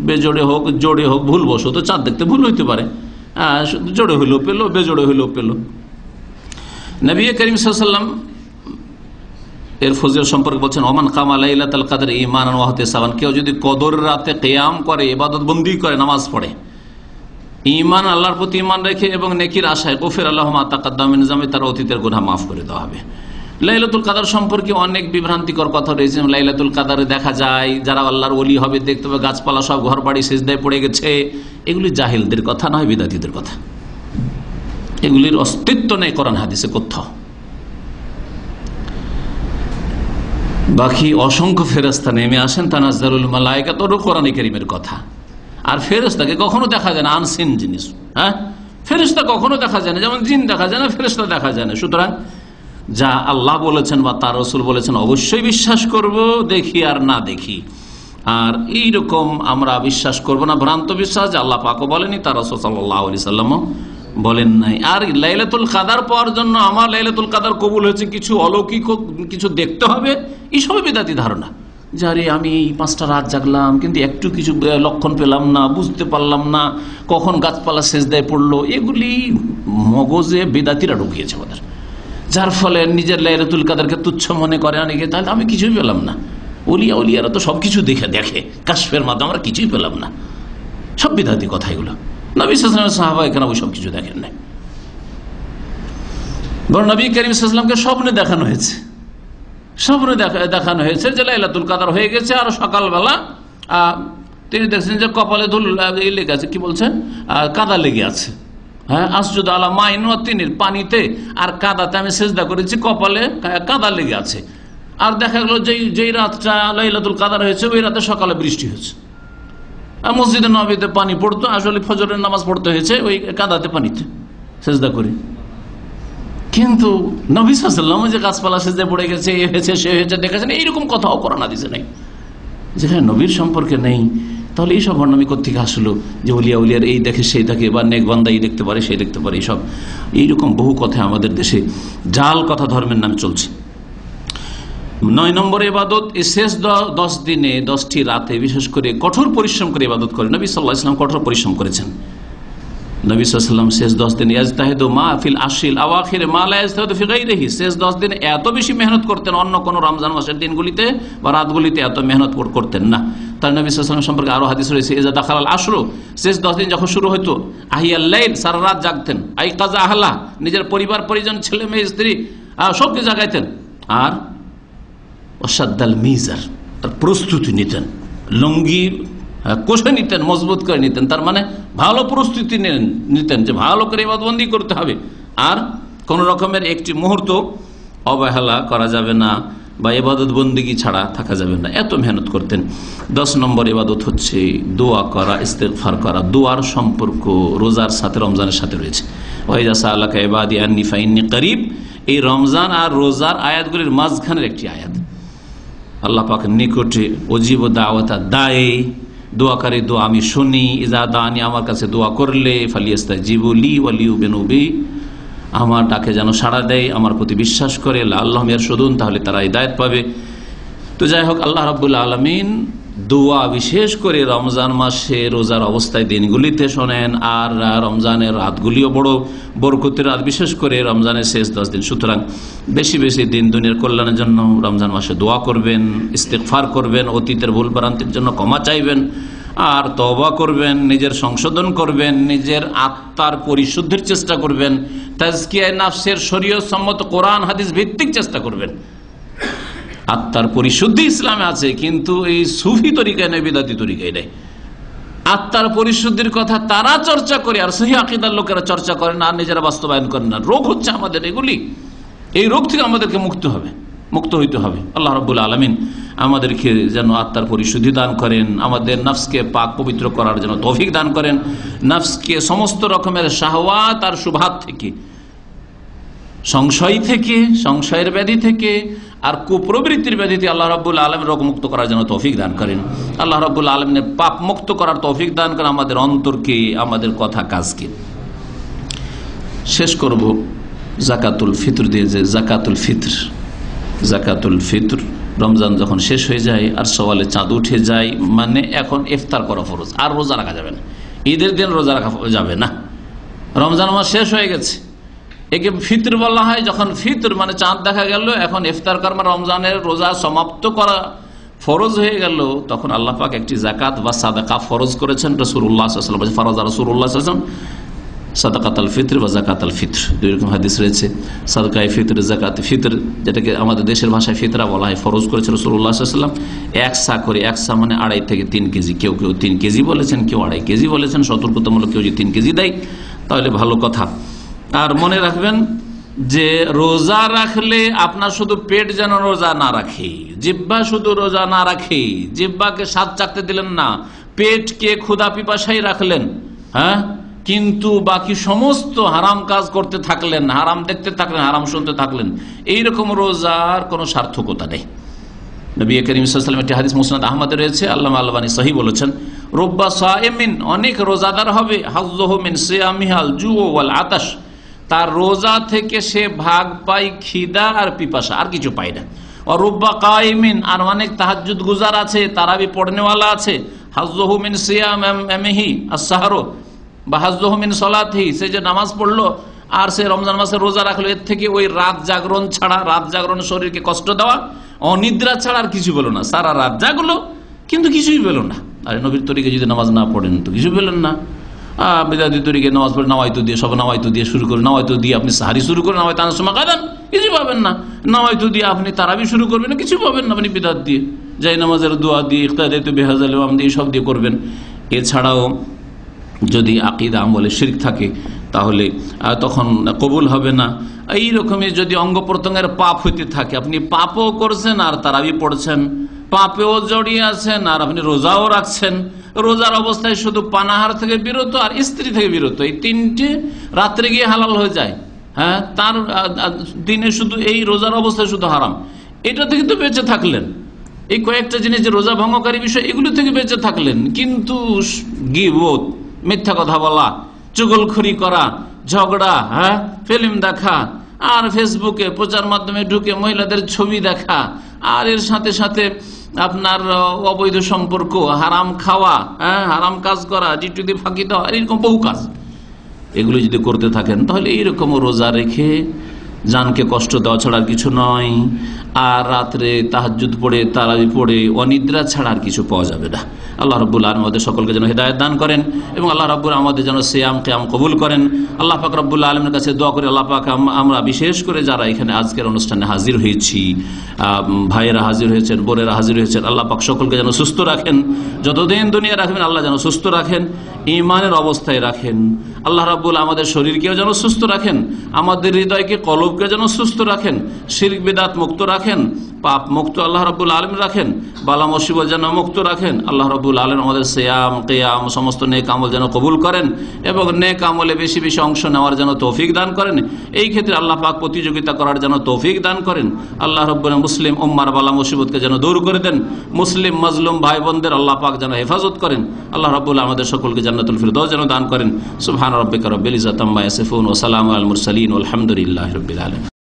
বেজোড়ে হোক জোড়ে হোক ভুলবশত চাঁদ দেখতে ভুল হইতে পারে, জোড়ে হইলেও পেলো, বেজোড়ে হইলেও পেলো। নবী করিম সাল্লাল্লাহু আলাইহি ওয়াসাল্লাম এর ফজিলত সম্পর্কে বলছেন ওমান কামা লাইলাতুল কদর ঈমানান ওয়া ইহতিসাবান, কেউ যদি কদর রাতে কিয়াম করে, ইবাদতবন্দি করে, নামাজ পড়ে, ঈমান আল্লাহর প্রতি ঈমান রেখে এবং নেকির আশায়, গফির আল্লাহু মা তাকাদ্দাম মিন যামবি, তার অতীতের গুনাহ মাফ করে দেওয়া হবে। লাইলাতুল কদর সম্পর্কে অনেক বিভ্রান্তিকর কথা রয়েছে। লাইলাতুল কদরে দেখা যায় যারা আল্লাহর ওলি হবে দেখতে হবে গাছপালা সব ঘর বাড়ি সিজদায় পড়ে গেছে। এগুলি জাহিলদের কথা নয়, বিদআতীদের কথা। এগুলির অস্তিত্ব নেই কোরআন হাদিসে কোথাও। বাকি অসংখ্য ফেরেশতা নেমে আসেন, তানাজ্জালুল মালায়েকা, তোর কোরআন কারীমের কথা। আর ফেরেশতাকে কখনো দেখা যায় না, আনসিন জিনিস। হ্যাঁ, ফেরেশতা কখনো দেখা যায় না, যেমন জিন দেখা যায় না, ফেরেশতা দেখা যায় না। সুতরাং যা আল্লাহ বলেছেন বা তার রাসূল বলেছেন অবশ্যই বিশ্বাস করব, দেখি আর না দেখি। আর এইরকম আমরা বিশ্বাস করব না ভ্রান্ত বিশ্বাস, যে আল্লাহ পাকও বলেনি, তার রাসূল সাল্লাল্লাহু আলাইহি সাল্লামও বলেন নাই। আর লাইলাতুল কাদার পাওয়ার জন্য আমার লাইলাতুল কাদার কবুল হয়েছে, কিছু অলৌকিক কিছু দেখতে হবে, এইসব বিদাতি ধারণা। যারে আমি 5টা রাত জাগলাম কিন্তু একটু কিছু লক্ষণ পেলাম না, বুঝতে পারলাম না কখন গাছপালা সেজদায় পড়লো, এগুলি মগজে বিদাতিরা ঢুকিয়েছে ওদের, যার ফলে নিজের লাইলাতুল কাদারকে তুচ্ছ মনে করে অনেকে। তাহলে আমি কিছুই পেলাম না। ওলিয়ারা তো সবকিছু দেখে কাশফের মাধ্যমে আমরা কিছুই পেলাম না। সব বিদাতি কথা এগুলো। নবী সাল্লাল্লাহু আলাইহি ওয়াসাল্লাম সাহাবা কেন ওই সব কিছু দেখেন নাই, বরং নবী করিম সাল্লাল্লাহু আলাইহি ওয়াসাল্লামকে স্বপ্নে দেখানো হয়েছে, স্বপ্নে দেখানো হয়েছে যে লাইলাতুল কাদার হয়ে গেছে। আর সকালবেলা তিনি দেখছেন যে কপালে ধুল লেগে আছে, কি বলছেন, কাদা লেগে আছে। হ্যাঁ, আসজুদ আলা মাইন ওয়া তিনির, পানিতে আর কাদাতে আমি সিজদা করেছি, কপালে কাদা লেগে আছে। আর দেখা গেল যেই রাতটা লাইলাতুল কাদার হয়েছে ওই রাতে সকালে বৃষ্টি হয়েছে। আর মসজিদে নববীতে পানি পড়তো, আসলে ফজরের নামাজ পড়তে হয়েছে ওই কাদাতে, পানিতে সিজদা করে। কিন্তু নবী সাল্লাল্লাহু আলাইহি ওয়াসাল্লাম যে গাছপালা সিজদায় পড়ে গেছে, এ হয়েছে সে হয়েছে দেখেছেন, এইরকম কথাও কোরআন হাদিসে নেই। যেখানে নবীর সম্পর্কে নেই, তাহলে এইসব বর্ণনা কোত্থেকে আসলো যে উলিয়ার এই দেখে সেই দেখে, বা নেক বান্দা এই দেখতে পারে সেই দেখতে পারে, এইসব এইরকম বহু কথা আমাদের দেশে জাল কথা ধর্মের নামে চলছে। 9 নম্বর ইবাদত, এই শেষ 10 দিনে 10টি রাতে বিশেষ করে কঠোর পরিশ্রম করে ইবাদত করে। নবী সাল্লাল্লাহু আলাইহি ওয়াসাল্লাম কঠোর পরিশ্রম করেছেন। নবী সাল্লাল্লাহু আলাইহি ওয়াসাল্লাম শেষ 10 দিনে ইয়াজতাহিদু মা ফিল আশরিল আওয়াখির মা লা ইয়াজতাহিদু ফি গায়রিহি, শেষ 10 দিনে এত বেশি মেহনত করতেন, অন্য কোন রমজান মাসের দিনগুলিতে বা রাতগুলিতে এত মেহনত করতেন না। তার নবী সাল্লাল্লাহু আলাইহি ওয়াসাল্লাম সম্পর্কে আরো হাদিস রয়েছে, ইজা দাখালাল আশরু, শেষ 10 দিন যখন শুরু হতো, আহিয়াল লাইল, সারা রাত জাগতেন, আইকাযা আহলা, নিজের পরিবার পরিজন ছেলে মেয়ে স্ত্রী সবকে জাগাইতেন। আর ওয়াসাদ্দাল মিজার, তার প্রস্তুতি নিতেন, লুঙ্গি কষে নিতেন, মজবুত করে নিতেন। তার মানে ভালো প্রস্তুতি নিতেন যে ভালো করে ইবাদতবন্দি করতে হবে, আর কোন রকমের একটি মুহূর্ত অবহেলা করা যাবে না বা ইবাদত বন্দিগি ছাড়া থাকা যাবে না, এত মেহনত করতেন। 10 নম্বর ইবাদত হচ্ছে দোয়া করা, ইস্তেগফার করা। দোয়ার সম্পর্ক রোজার সাথে, রমজানের সাথে রয়েছে। ওয়াইজা সাআলাকা ইবাদি আন্নী ফাইন্নী করিব, এই রমজান আর রোজার আয়াতগুলির মাঝখানের একটি আয়াত। আল্লাহ পাকের নিকটে ওজিব দাওয়াতা দায়ে, দোয়াকারী দোয়া আমি শুনি, ইজা দানি, আমার কাছে দোয়া করলে, ফালিয়াস্তাজিবু লি ওয়া লিউমিনু বি, আমার ডাকে যেন সাড়া দেয়, আমার প্রতি বিশ্বাস করে, লাআল্লাহুম ইয়ারশুদুন, তাহলে তারা হিদায়াত পাবে। তো যাই হোক, আল্লাহ রাব্বুল আলামিন দোয়া বিশেষ করে রমজান মাসে রোজার অবস্থায় দিনগুলিতে শোনেন, আর রমজানের রাতগুলিও বড় বরকতের রাত, বিশেষ করে রমজানের শেষ 10 দিন। সুতরাং বেশি বেশি দিন দুনিয়ার কল্যাণের জন্য রমজান মাসে দোয়া করবেন, ইস্তেগফার করবেন, অতীতের ভুল ভ্রান্তির জন্য ক্ষমা চাইবেন, আর তওবা করবেন, নিজের সংশোধন করবেন, নিজের আত্মার পরিশুদ্ধির চেষ্টা করবেন, তাজকিয়ায়ে নাফসের শরীয়ত সম্মত কোরআন হাদিস ভিত্তিক চেষ্টা করবেন। আত্মার পরিশুদ্ধি ইসলামে আছে, কিন্তু এই সুফি তরিকায় নেই, বিদাতি তরিকায় নেই। আত্মার পরিশুদ্ধির কথা তারা চর্চা করে, আর সহিহ আকীদার লোকেরা চর্চা করেন না, আর নিজেরা বাস্তবায়ন করেন না। রোগ হচ্ছে আমাদের এগুলি, এই রোগ থেকে আমাদেরকে মুক্ত হইতে হবে। আল্লাহ রাব্বুল আলামিন আমাদেরকে যেন আত্মার পরিশুদ্ধি দান করেন, আমাদের নফসকে পাক পবিত্র করার জন্য তৌফিক দান করেন, নফসকে সমস্ত রকমের শাহওয়াত আর শুবহাত থেকে, সংশয় থেকে, সংশয়ের ব্যাধি থেকে, আর কুপ্রবৃত্তির ব্যাধিতে আল্লাহ রাব্বুল আলামিন রোগমুক্ত করার জন্য তৌফিক দান করেন। আল্লাহ রাব্বুল আলামিনের পাপ মুক্ত করার তৌফিক দান করেন, আমাদের অন্তরকে, আমাদের কথা কাজকে। শেষ করব যাকাতুল ফিতর দিয়ে, যে যাকাতুল ফিতর রমজান যখন শেষ হয়ে যায় আর সওয়ালে চাঁদ উঠে যায়, মানে এখন ইফতার করা ফরজ, আর রোজা রাখা যাবে না। ঈদের দিন রোজা রাখা যাবে না, রমজান মাস শেষ হয়ে গেছে। একে ফিতর বলা হয়। যখন ফিতর মানে চাঁদ দেখা গেল, এখন ইফতার করা, রমজানের রোজা সমাপ্ত করা ফরজ হয়ে গেল, তখন আল্লাহ পাক একটি যাকাত বা সাদাকা ফরজ করেছেন। রাসূলুল্লাহ সাল্লাল্লাহু আলাইহি ওয়াসাল্লাম ফরজ, রাসূলুল্লাহ সাল্লাল্লাহু আলাইহি ওয়াসাল্লাম সাদাকাতুল ফিতর বা যাকাতুল ফিতর, দুই রকম হাদিস রয়েছে। সাদাকায়ে ফিতর, যাকাত ফিতর, যেটাকে আমাদের দেশের ভাষায় ফিতরা বলা হয়, ফরজ করেছে রাসূলুল্লাহ সাল্লাল্লাহু আলাইহি ওয়াসাল্লাম। 1 সা করে, 1 সা মানে 2.5 থেকে 3 কেজি, কেউ 3 কেজি বলেছেন, কেউ 2.5 কেজি বলেছেন। সতর্কতামূলক কেউ যদি 3 কেজি দেয় তাহলে ভালো কথা। আর মনে রাখবেন যে রোজা রাখলে আপনার শুধু পেট যেন রোজা না রাখে, জিহ্বা শুধু রোজা না রাখে, জিহ্বাকে স্বাদ চাকতে দিলেন না, পেটকে ক্ষুধা পিপাসাই রাখলেন, হ্যাঁ, কিন্তু বাকি সমস্ত হারাম কাজ করতে থাকলেন, হারাম দেখতে থাকলেন, হারাম শুনতে থাকলেন, এইরকম রোজার কোনো সার্থকতা নেই। নবী করিম সাল্লাল্লাহু আলাইহি ওয়াসাল্লাম একটি হাদিস মুসনাদ আহমদে রয়েছে, আল্লামা আল-আলবানী সহিহ বলেছেন, রুব্বা সাইমিন, অনেক রোজাদার হবে, হাজ্জুহু মিন সিয়ামিহাল জু ওয়াল আতাশ, তার রোজা থেকে সে ভাগ পায় খিদা আর পিপাসা, আর কিছু পায় না। আর রুব্বা কাইমিন, আর অনেক তাহাজ্জুদ গুজার আছে, তারাবি পড়নেওয়ালা আছে, হাজ্জুহু মিন সিয়ামিহি আস-সাহর বা হাজ্জুহু মিন সালাতিহি, সে যে নামাজ পড়লো আর সে রমজান মাসে রোজা রাখলো, এর থেকে ওই রাত জাগরণ ছাড়া, রাত জাগরণ শরীরকে কষ্ট দেওয়া, অনিদ্রা ছাড়া আর কিছু পেল না। সারা রাত জাগলো কিন্তু কিছুই পেল না। আর নবীর তরিকে যদি নামাজ না পড়েন তো কিছু পেলেন না। বেদাতি তরিকে নামাজ পড়ে নাওয়াইতু দিয়ে, সব নাওয়াইতু দিয়ে শুরু করে, নাওয়াইতু দিয়ে আপনি সাহারি শুরু করেন, নাওয়াইতু আনার সময় কাঁদান, কিছু পাবেন না। নাওয়াইতু দিয়ে আপনি তারাবি শুরু করবেন না, কিছু পাবেন না। আপনি বিদাত দিয়ে, যাই নামাজের দোয়া দিয়ে, ইখতাদাতু বিহাযাল ইমাম দিয়ে সব দিয়ে করবেন। এছাড়াও যদি আকীদা আমলে শিরক থাকে তাহলে তখন কবুল হবে না। এই রকমই যদি অঙ্গ প্রত্যঙ্গের পাপ হইতে থাকে, আপনি পাপও করছেন আর তারাবি পড়ছেন, পাপেও জড়িয়ে আছেন আর আপনি রোজাও রাখছেন, রোজার অবস্থায় শুধু পানাহার থেকে বিরত আর স্ত্রী থেকে বিরত, এই তিনটে রাত্রে গিয়ে হালাল হয়ে যায়, হ্যাঁ, তার দিনে শুধু এই রোজার অবস্থায় শুধু হারাম, এটা থেকে তো বেঁচে থাকলেন। এই কয়েকটা জিনিস যে রোজা ভঙ্গকারী বিষয়, এগুলো থেকে বেঁচে থাকলেন, কিন্তু গীবত, মিথ্যা কথা বলা, চুগলখড়ি করা, ঝগড়া, হ্যাঁ, ফিল্ম দেখা, আর ফেসবুকে প্রচার মাধ্যমে ঢুকে মহিলাদের ছবি দেখা, আর এর সাথে সাথে আপনার অবৈধ সম্পর্ক, হারাম খাওয়া, হ্যাঁ, হারাম কাজ করা, জিটুদি ফাঁকি দেওয়া, এরকম বহু কাজ, এগুলো যদি করতে থাকেন তাহলে এইরকম রোজা রেখে জানকে কষ্ট দেওয়া ছাড়া আর কিছু নয়। আর রাত্রে তাহাজ্জুদ পড়ে, তারাবি পড়ে অনিদ্রা ছাড়া আর কিছু পাওয়া যাবে না। আল্লাহ রাব্বুল আলামিন আমাদের সকলকে যেন হিদায়াত দান করেন এবং আল্লাহ রাব্বুল আমাদের যেন সিয়াম কিয়াম কবুল করেন। আল্লাহ পাক রাব্বুল আলামিনের কাছে দোয়া করি, আল্লাহ পাক আমরা বিশেষ করে যারা এখানে আজকের অনুষ্ঠানে হাজির হয়েছি, ভাইয়েরা হাজির হয়েছেন, বোনেরা হাজির হয়েছেন, আল্লাহ পাক সকলকে যেন সুস্থ রাখেন, যতদিন দুনিয়া রাখবেন আল্লাহ যেন সুস্থ রাখেন, ঈমানের অবস্থায় রাখেন। আল্লাহ রাব্বুল আমাদের শরীরকেও যেন সুস্থ রাখেন, আমাদের হৃদয়কে, কলবকে যেন সুস্থ রাখেন, শিরক বিদআত মুক্ত রাখেন, পাপ মুক্ত আল্লাহ রাব্বুল আলামিন রাখেন, বালা মুসিবত যেন মুক্ত রাখেন। আল্লাহ রাব্বুল আলামিন আমাদের সিয়াম কিয়াম সমস্ত নেক আমল যেন কবুল করেন এবং নেক আমলে বেশি বেশি অংশ নেওয়ার যেন তৌফিক দান করেন। এই ক্ষেত্রে আল্লাহ পাক প্রতিযোগিতা করার যেন তৌফিক দান করেন। আল্লাহ রাব্বুল মুসলিম উম্মার বালা মুসিবতকে যেন দূর করে দেন, মুসলিম মাজলুম ভাই বোনদের আল্লাহ পাক যেন হেফাজত করেন। আল্লাহ রাব্বুল আমাদের সকলকে জান্নাতুল ফিরদাউস যেন দান করেন। সুবহান রাব্বিকা রাব্বিল ইজ্জাতি আম্মা ইয়াসিফুন ওয়া সালামুন আলাল মুরসালিন ওয়ালহামদুলিল্লাহি রাব্বিল আলামিন।